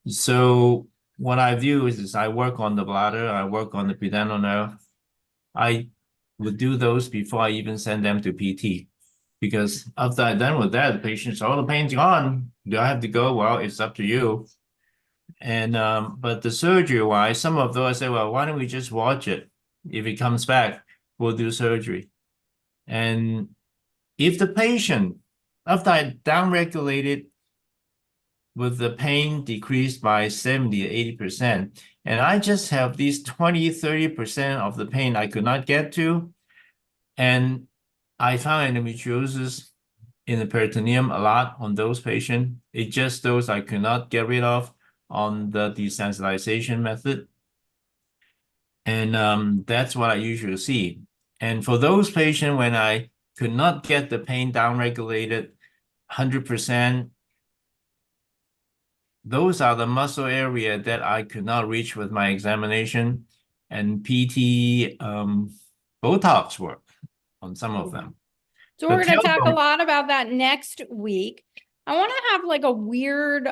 So what I view is I work on the bladder, I work on the pudendal nerve. I would do those before I even send them to PT. Because after I'm done with that, the patient's, all the pain's gone. Do I have to go? Well, it's up to you. And but the surgery wise, some of those I say, well, why don't we just watch it? If it comes back, we'll do surgery. And if the patient, after I downregulated with the pain decreased by 70 or 80%, and I just have these 20, 30% of the pain I could not get to, and I found endometriosis in the peritoneum a lot on those patients. It's just those I could not get rid of on the desensitization method. And that's what I usually see. And for those patients, when I could not get the pain downregulated 100%, those are the muscle area that I could not reach with my examination. And PT, Botox work on some of them. So But we're going to tell talk a them- lot about that next week. I want to have like a weird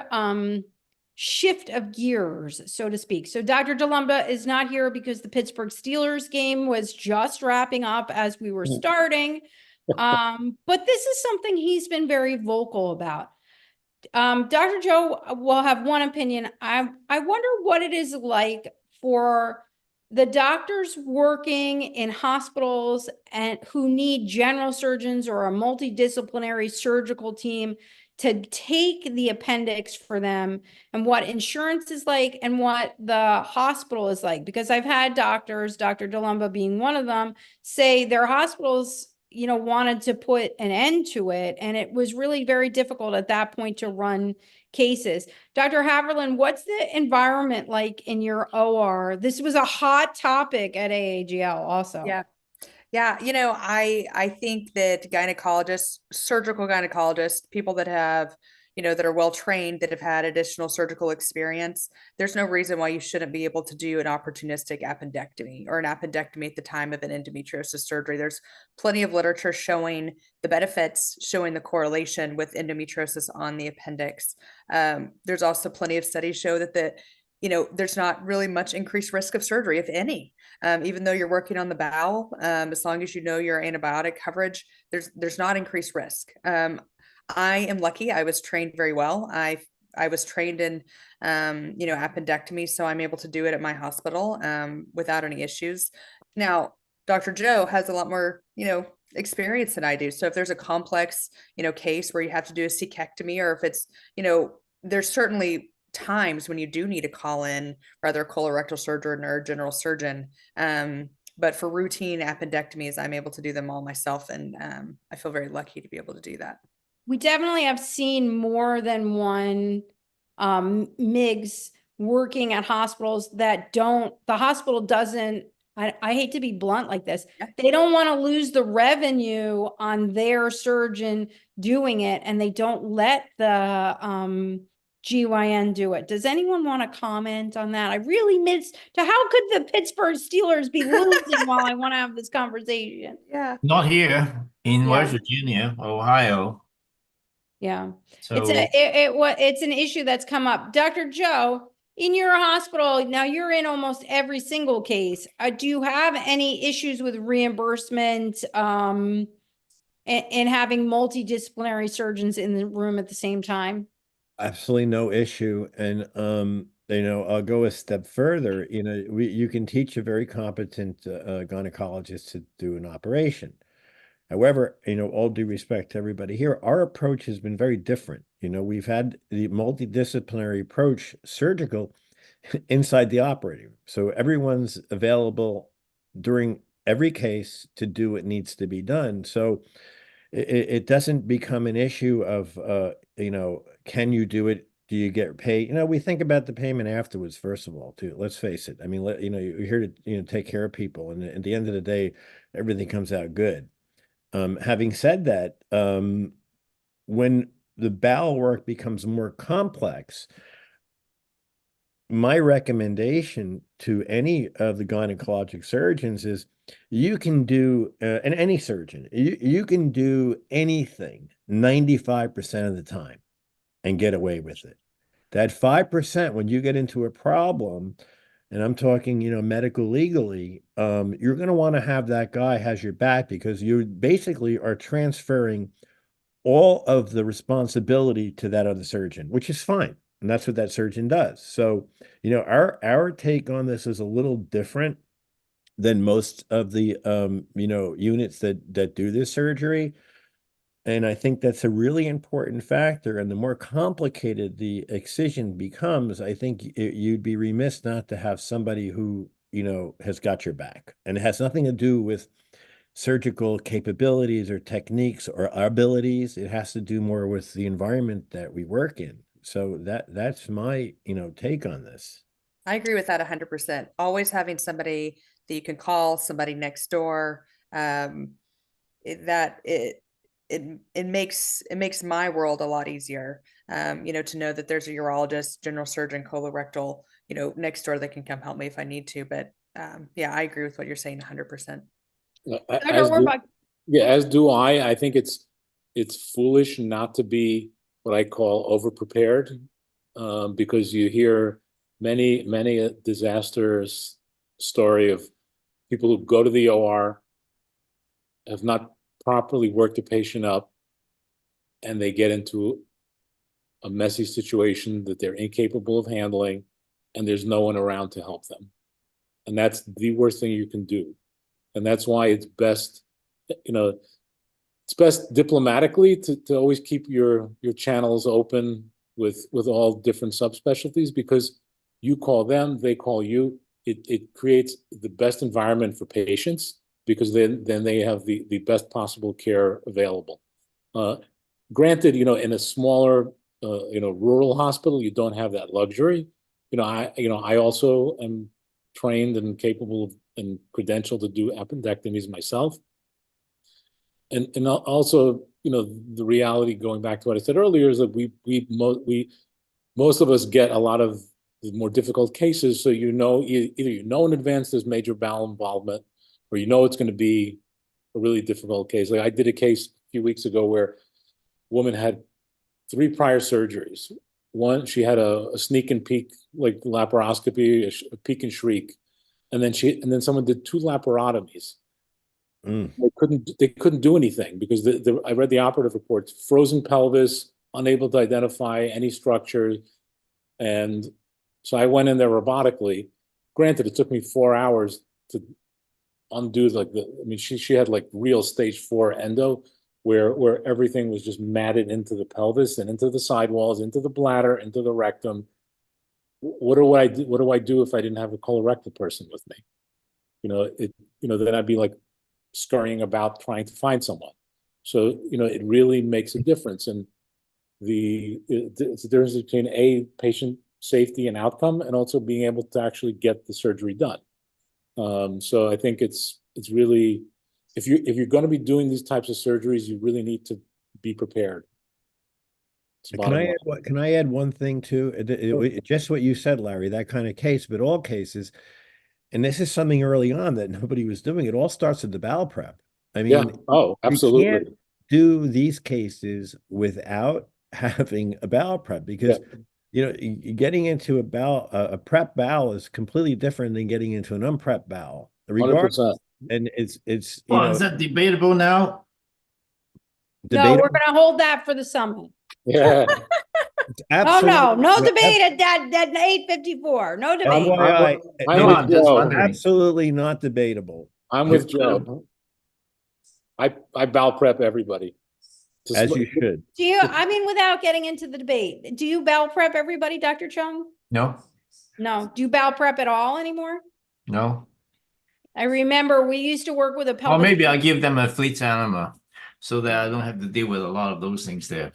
shift of gears, so to speak. So Dr. DeLumba is not here because the Pittsburgh Steelers game was just wrapping up as we were starting. But this is something he's been very vocal about. Dr. Joe will have one opinion. I wonder what it is like for the doctors working in hospitals and who need general surgeons or a multidisciplinary surgical team to take the appendix for them, and what insurance is like and what the hospital is like. Because I've had doctors, Dr. DeLumba being one of them, say their hospitals, you know, wanted to put an end to it. And it was really very difficult at that point to run cases. Dr. Haverland, what's the environment like in your OR? This was a hot topic at AAGL also. Yeah. Yeah, you know, I think that gynecologists, surgical gynecologists, people that have, you know, that are well trained, that have had additional surgical experience, there's no reason why you shouldn't be able to do an opportunistic appendectomy or an appendectomy at the time of an endometriosis surgery. There's plenty of literature showing the benefits, showing the correlation with endometriosis on the appendix. There's also plenty of studies show that you know, there's not really much increased risk of surgery, if any. Even though you're working on the bowel, as long as you know your antibiotic coverage, there's not increased risk. I am lucky. I was trained very well. I was trained in, you know, appendectomy, so I'm able to do it at my hospital without any issues. Now, Dr. Joe has a lot more, you know, experience than I do. So if there's a complex, you know, case where you have to do a cecectomy, or if it's, you know, there's certainly times when you do need to call in rather a colorectal surgeon or a general surgeon. But for routine appendectomies, I'm able to do them all myself. And I feel very lucky to be able to do that. We definitely have seen more than one MIGs working at hospitals that the hospital doesn't, I hate to be blunt like this, they don't want to lose the revenue on their surgeon doing it, and they don't let the GYN do it. Does anyone want to comment on that? I really missed, how could the Pittsburgh Steelers be losing while I want to have this conversation? Yeah. Not here in Yeah. West Virginia, Ohio. Yeah. So It's an issue that's come up. Dr. Joe, in your hospital, now you're in almost every single case. Do you have any issues with reimbursement and having multidisciplinary surgeons in the room at the same time? Absolutely no issue. And you know, I'll go a step further. You know, you can teach a very competent gynecologist to do an operation. However, you know, all due respect to everybody here, our approach has been very different. You know, we've had the multidisciplinary approach, surgical, inside the operating room. So everyone's available during every case to do what needs to be done. So it doesn't become an issue of, you know, can you do it? Do you get paid? You know, we think about the payment afterwards, first of all, too. Let's face it. I mean, you know, you're here to, you know, take care of people. And at the end of the day, everything comes out good. Having said that, when the bowel work becomes more complex, my recommendation to any of the gynecologic surgeons is you can do, and any surgeon, you can do anything 95% of the time and get away with it. That 5%, when you get into a problem, and I'm talking, medical legally, you're going to want to have that guy has your back, because you basically are transferring all of the responsibility to that other surgeon, which is fine. And that's what that surgeon does. So, our take on this is a little different than most of the, units that do this surgery. And I think that's a really important factor. And the more complicated the excision becomes, I think you'd be remiss not to have somebody who, has got your back. And it has nothing to do with surgical capabilities or techniques or our abilities. It has to do more with the environment that we work in. So that's my, take on this. I agree with that 100%. Always having somebody that you can call, somebody next door, it makes my world a lot easier. To know that there's a urologist, general surgeon, colorectal, next door that can come help me if I need to. But yeah, I agree with what you're saying 100%. As do I. I think it's foolish not to be what I call over-prepared, because you hear many a disastrous story of people who go to the OR, have not properly worked the patient up, and they get into a messy situation that they're incapable of handling, and there's no one around to help them. And that's the worst thing you can do. And that's why it's best, it's best diplomatically to always keep your channels open with all different subspecialties, because you call them, they call you. It creates the best environment for patients, because then they have the best possible care available. Granted, in a smaller, rural hospital, you don't have that luxury. I also am trained and capable of and credentialed to do appendectomies myself. And also, the reality, going back to what I said earlier, is that most of us get a lot of the more difficult cases. So either in advance there's major bowel involvement, or it's going to be a really difficult case. Like I did a case a few weeks ago where a woman had 3 prior surgeries. One, she had a sneak and peek, like laparoscopy, a peek and shriek, and then someone did 2 laparotomies. They couldn't do anything because I read the operative reports: frozen pelvis, unable to identify any structure, and so I went in there robotically. Granted, it took me 4 hours to undo she had like real stage 4 endo, where everything was just matted into the pelvis and into the sidewalls, into the bladder, into the rectum. What do I do if I didn't have a colorectal person with me? Then I'd be like scurrying about trying to find someone. So, it really makes a difference. And it's the difference between patient safety and outcome, and also being able to actually get the surgery done. So I think it's really, if you're going to be doing these types of surgeries, you really need to be prepared. Can I add one thing too? Just what you said, Larry, that kind of case, but all cases, and this is something early on that nobody was doing. It all starts with the bowel prep. I mean, yeah. Oh, absolutely. You can't do these cases without having a bowel prep, because getting into a prep bowel is completely different than getting into an unprepped bowel. 100%. And it's is that debatable now? No, we're going to hold that for the summit. Yeah. No debate at 8:54. No debate. I'm just wondering. Absolutely not debatable. I'm with Joe. I bowel prep everybody. As you should. Without getting into the debate, do you bowel prep everybody, Dr. Chung? No. No. Do you bowel prep at all anymore? No. I remember we used to work with a Or maybe I'll give them a fleet animal so that I don't have to deal with a lot of those things there.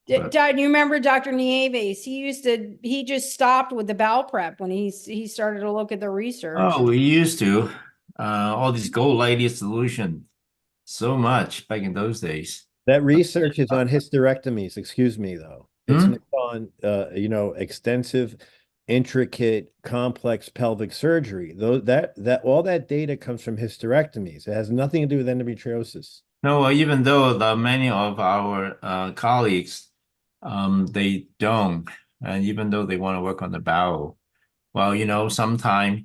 You remember Dr. Nieves? He just stopped with the bowel prep when he started to look at the research. Oh, we used to. All these gold lighted solution. So much back in those days. That research is on hysterectomies, excuse me, though. It's on, extensive intricate, complex pelvic surgery. Though that all that data comes from hysterectomies. It has nothing to do with endometriosis. No, even though many of our colleagues, they don't, and even though they want to work on the bowel, well, sometimes,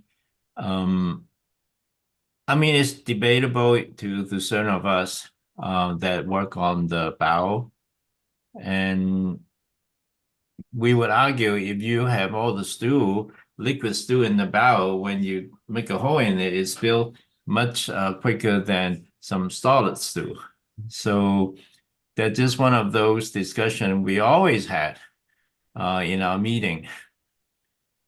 I mean, it's debatable to certain of us that work on the bowel, and we would argue if you have all the stool, liquid stool in the bowel, when you make a hole in it, it spills much quicker than some solid stool. So that's just one of those discussions we always had in our meeting.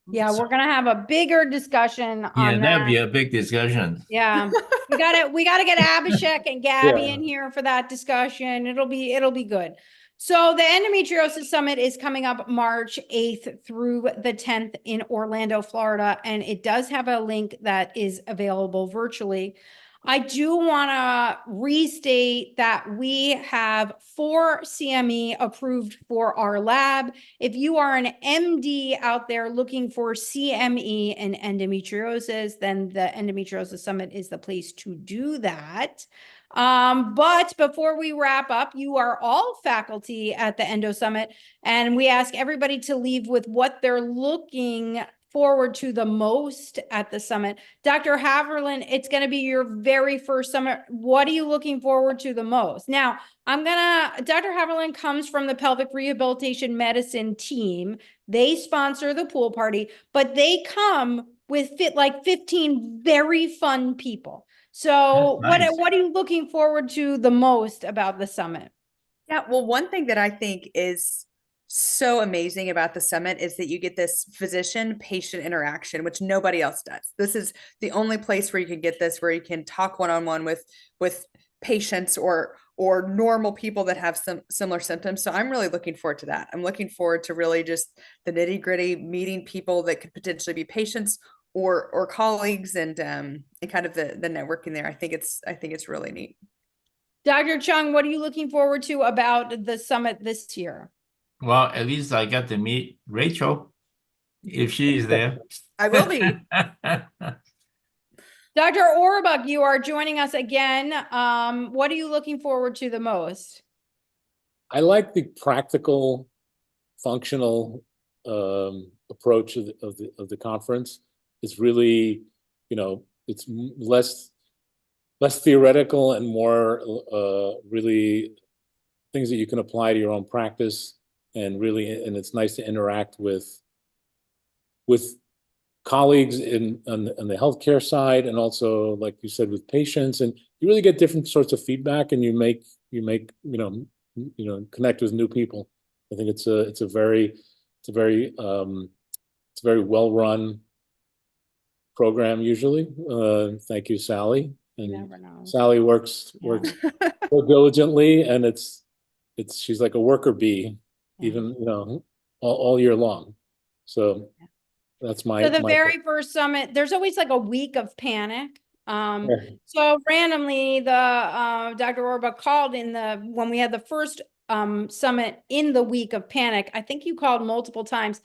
Yeah, we're gonna have a bigger discussion Yeah, on that'd that. be a big discussion. Yeah, we gotta get Abhishek and Gabby Yeah. in here for that discussion. It'll be good. So the Endometriosis Summit is coming up March 8th through the 10th in Orlando, Florida, and it does have a link that is available virtually. I do want to restate that we have 4 CME approved for our lab. If you are an MD out there looking for CME and endometriosis, then the Endometriosis Summit is the place to do that. But before we wrap up, you are all faculty at the Endo Summit, and we ask everybody to leave with what they're looking forward to the most at the summit. Dr. Haverland, it's going to be your very first summit. What are you looking forward to the most? Now, Dr. Haverland comes from the pelvic rehabilitation medicine team. They sponsor the pool party, but they come with 15 very fun people. So That's nice. what are you looking forward to the most about the summit? Yeah, well, one thing that I think is so amazing about the summit is that you get this physician-patient interaction, which nobody else does. This is the only place where you can get this, where you can talk one-on-one with patients or normal people that have some similar symptoms. So I'm really looking forward to that. I'm looking forward to really just the nitty-gritty, meeting people that could potentially be patients or colleagues, and kind of the networking there. I think it's really neat. Dr. Chung, what are you looking forward to about the summit this year? Well, at least I got to meet Rachel, if she is there. I will be. Dr. Orbach, you are joining us again. What are you looking forward to the most? I like the practical, functional approach of the conference. It's really, it's less theoretical and more really things that you can apply to your own practice, and it's nice to interact with colleagues on the healthcare side, and also, like you said, with patients, and you really get different sorts of feedback, and you make connect with new people. I think it's a very well-run program usually. Thank you, Sally. And You never know. Sally works so diligently, and she's like a worker bee, even all year long. So that's So the very first summit, there's always like a week of panic. So randomly, the Dr. Orbach called when we had the first summit in the week of panic. I think you called multiple times,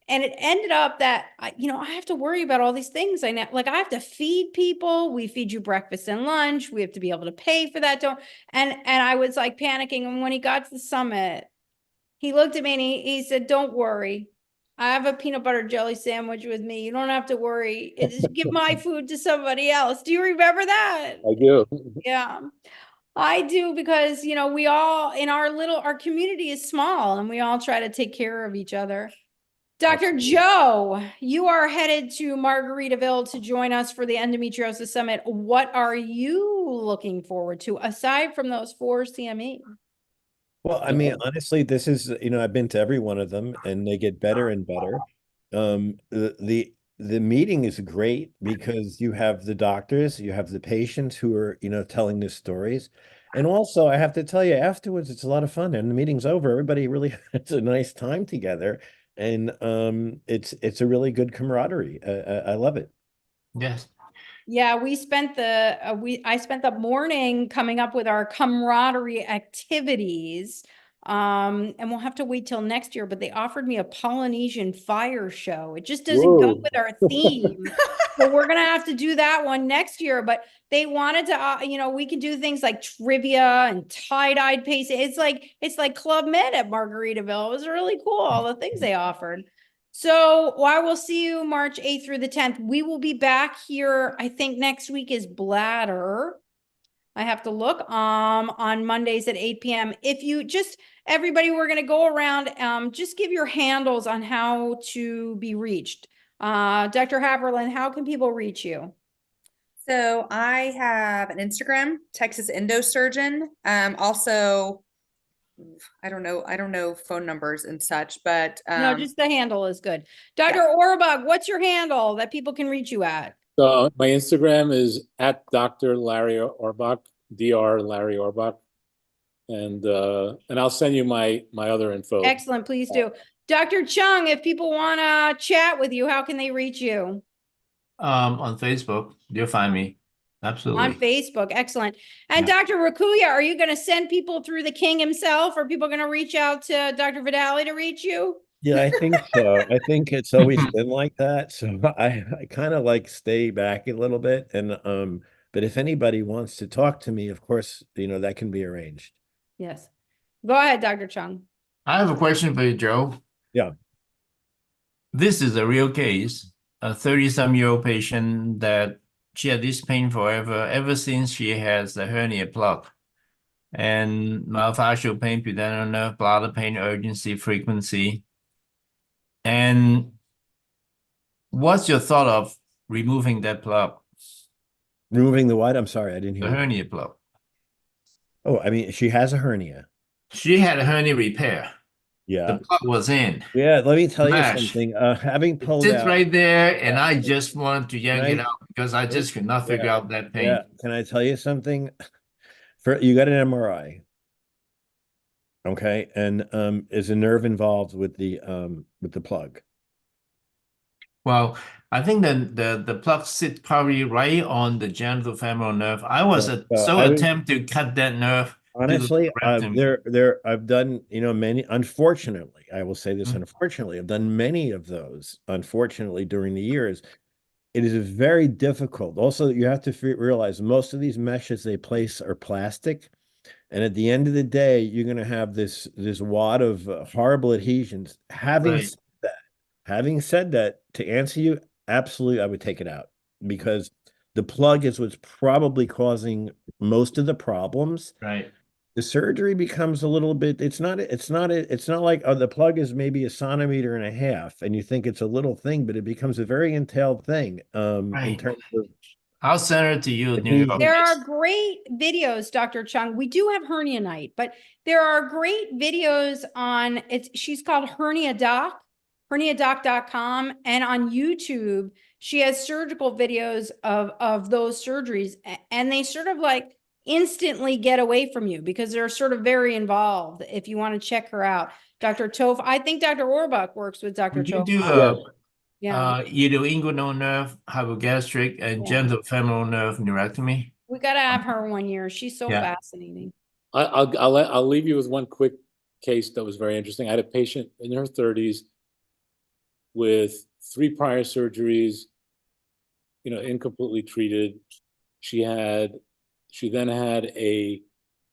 and it ended up that I have to worry about all these things. I have to feed people. We feed you breakfast and lunch. We have to be able to pay for that. And I was like panicking. And when he got to the summit, he looked at me and he said, "Don't worry. I have a peanut butter jelly sandwich with me. You don't have to worry. Just give my food to somebody else." Do you remember that? I do. Yeah, I do, because, we all our community is small, and we all try to take care of each other. Dr. Joe, you are headed to Margaritaville to join us for the Endometriosis Summit. What are you looking forward to aside from those 4 CME? Well, I mean, honestly, this is, I've been to every one of them, and they get better and better. The meeting is great because you have the doctors, you have the patients who are, telling the stories. And also, I have to tell you, afterwards, it's a lot of fun. And the meeting's over, everybody really has a nice time together. And it's a really good camaraderie. I love it. Yes. Yeah, I spent the morning coming up with our camaraderie activities. And we'll have to wait till next year, but they offered me a Polynesian fire show. It just doesn't go Whoa. with our theme. So we're gonna have to do that one next year, but they wanted to, we can do things like trivia and tie-dyed pasting. It's like Club Med at Margaritaville. It was really cool, all the things they offered. So I will see you March 8th through the 10th. We will be back here. I think next week is bladder. I have to look on Mondays at 8 p.m. If you everybody, we're going to go around, just give your handles on how to be reached. Dr. Haberlin, how can people reach you? So I have an Instagram, Texas Endosurgeon. Also, I don't know phone numbers and such, but No, just the handle is good. Dr. Orbach, what's your handle that people can reach you at? So my Instagram is at Dr. Larry Orbach, Dr. Larry Orbach, and I'll send you my other info. Excellent, please do. Dr. Chung, if people want to chat with you, how can they reach you? On Facebook, you'll find me. Absolutely. On Facebook, excellent. And Dr. Rakuya, are you going to send people through the king himself, or are people going to reach out to Dr. Vidali to reach you? Yeah, I think so. I think it's always been like that. So I kind of like stay back a little bit. And but if anybody wants to talk to me, of course, that can be arranged. Yes. Go ahead, Dr. Chung. I have a question for you, Joe. Yeah. This is a real case. A 30-some-year-old patient that she had this pain forever, ever since she has a hernia plug. And myofascial pain, pudendal nerve, bladder pain, urgency, frequency. And what's your thought of removing that plug? Removing the what? I'm sorry, I didn't hear The you. hernia plug. Oh, I mean, she has a hernia. She had a hernia repair. Yeah. The plug was in. Yeah, let me tell you Smash. something. Having It pulled sits out, right there, and I just wanted to yank it I- out because I just could not figure out that pain. yeah, can I tell you something? You got an MRI. Okay, and is a nerve involved with the plug? Well, I think the plug sits probably right on the genitofemoral nerve. I was so attempt to cut that nerve. Honestly, I've done, many, unfortunately, I will say this, unfortunately, I've done many of those, unfortunately, during the years. It is very difficult. Also, you have to realize most of these meshes they place are plastic. And at the end of the day, you're going to have this wad of horrible adhesions. Having said that, to answer you, absolutely, I would take it out, because the plug is what's probably causing most of the problems. Right. The surgery becomes a little bit, it's not like, oh, the plug is maybe 1.5 centimeters and you think it's a little thing, but it becomes a very entailed thing in terms of. I'll send it to you, New York. There are great videos, Dr. Chung. We do have hernia night, but there are great videos on she's called Hernia Doc, herniadoc.com, and on YouTube she has surgical videos of those surgeries, and they sort of like instantly get away from you because they're sort of very involved. If you want to check her out, Dr. Tof, I think Dr. Orbach works with Dr. You Tof. do inguinal nerve, hypogastric, and genitofemoral nerve neurectomy. We got to have her one year. She's so fascinating. I'll leave you with one quick case that was very interesting. I had a patient in her 30s with 3 prior surgeries, incompletely treated. She then had a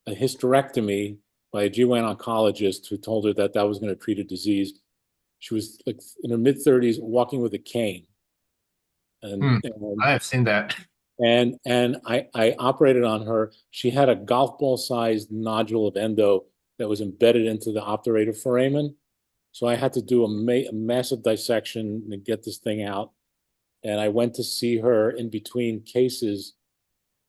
hysterectomy by a GYN oncologist who told her that was going to treat a disease. She was like in her mid-30s, walking with a cane. And I have seen that. And I operated on her. She had a golf ball sized nodule of endo that was embedded into the obturator foramen. So I had to do a massive dissection to get this thing out. And I went to see her in between cases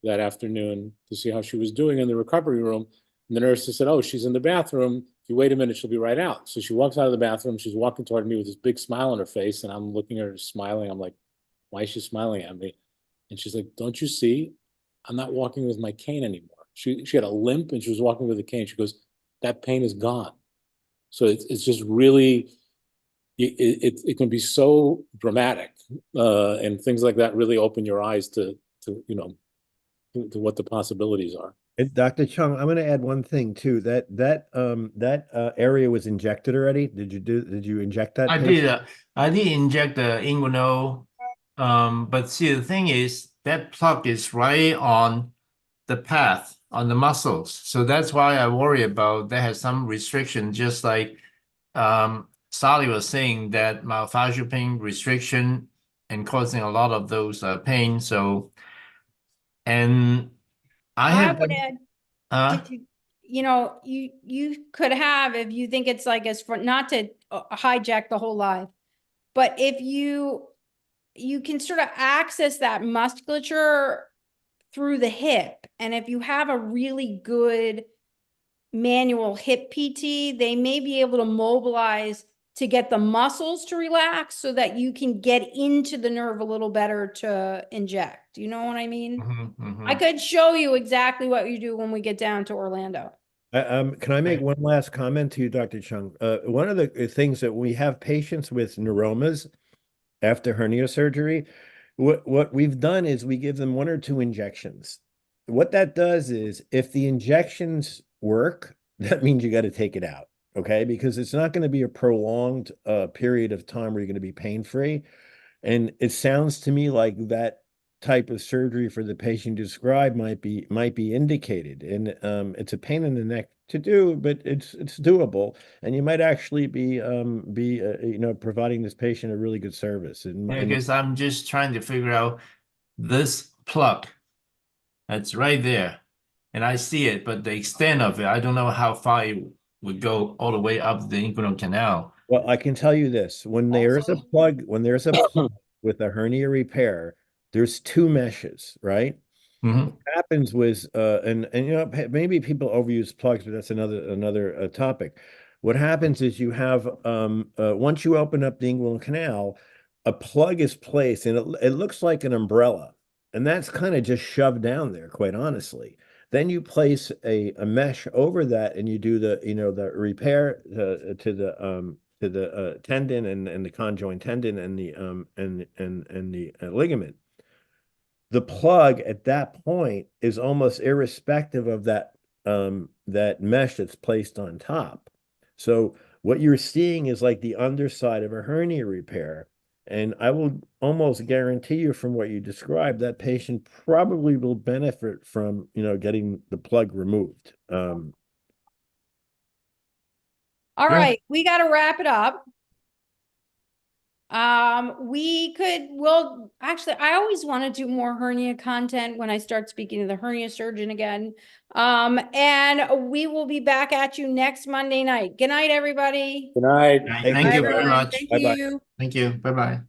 that afternoon to see how she was doing in the recovery room. And the nurse said, "Oh, she's in the bathroom. If you wait a minute, she'll be right out." So she walks out of the bathroom. She's walking toward me with this big smile on her face. And I'm looking at her smiling. I'm like, why is she smiling at me? And she's like, "Don't you see? I'm not walking with my cane anymore." She had a limp and she was walking with a cane. She goes, "That pain is gone." So it's just really, it can be so dramatic, and things like that really open your eyes to what the possibilities are. And Dr. Chung, I'm going to add one thing too. That area was injected already. Did you inject that I patient? did. I did inject the inguinal. But see, the thing is that plug is right on the path on the muscles, so that's why I worry about that has some restriction. Just like Sally was saying, that myofascial pain restriction and causing a lot of those pain. So, and I I have would been, add, you know, you could have, if you think it's like as for, not to hijack the whole live, but if you can sort of access that musculature through the hip. And if you have a really good manual hip PT, they may be able to mobilize to get the muscles to relax so that you can get into the nerve a little better to inject. You know what I mean? I could show you exactly what you do when we get down to Orlando. Can I make one last comment to you, Dr. Chung? One of the things that we have patients with neuromas after hernia surgery, what we've done is we give them 1 or 2 injections. What that does is if the injections work, that means you got to take it out, okay? Because it's not going to be a prolonged period of time where you're going to be pain-free. And it sounds to me like that type of surgery for the patient described might be indicated. And it's a pain in the neck to do, but it's doable. And you might actually be providing this patient a really good service. And, I guess I'm just trying to figure out this plug that's right there, and I see it, but the extent of it, I don't know how far it would go all the way up the inguinal canal. well, I can tell you this, when there's a plug with a hernia repair, there's 2 meshes, right? Mhm. Happens was and you know, maybe people overuse plugs, but that's another topic. What happens is you have once you open up the inguinal canal, a plug is placed and it looks like an umbrella, and that's kind of just shoved down there, quite honestly. Then you place a mesh over that and you do the repair to the tendon and the conjoint tendon and the ligament. The plug at that point is almost irrespective of that mesh that's placed on top. So what you're seeing is like the underside of a hernia repair. And I will almost guarantee you from what you described, that patient probably will benefit from, getting the plug removed. All Yeah. right, we got to wrap it up. Well, actually, I always want to do more hernia content when I start speaking to the hernia surgeon again. And we will be back at you next Monday night. Good night, everybody. Good night. Thank you very everyone. much. Thank Bye-bye. you. Thank you. Bye-bye.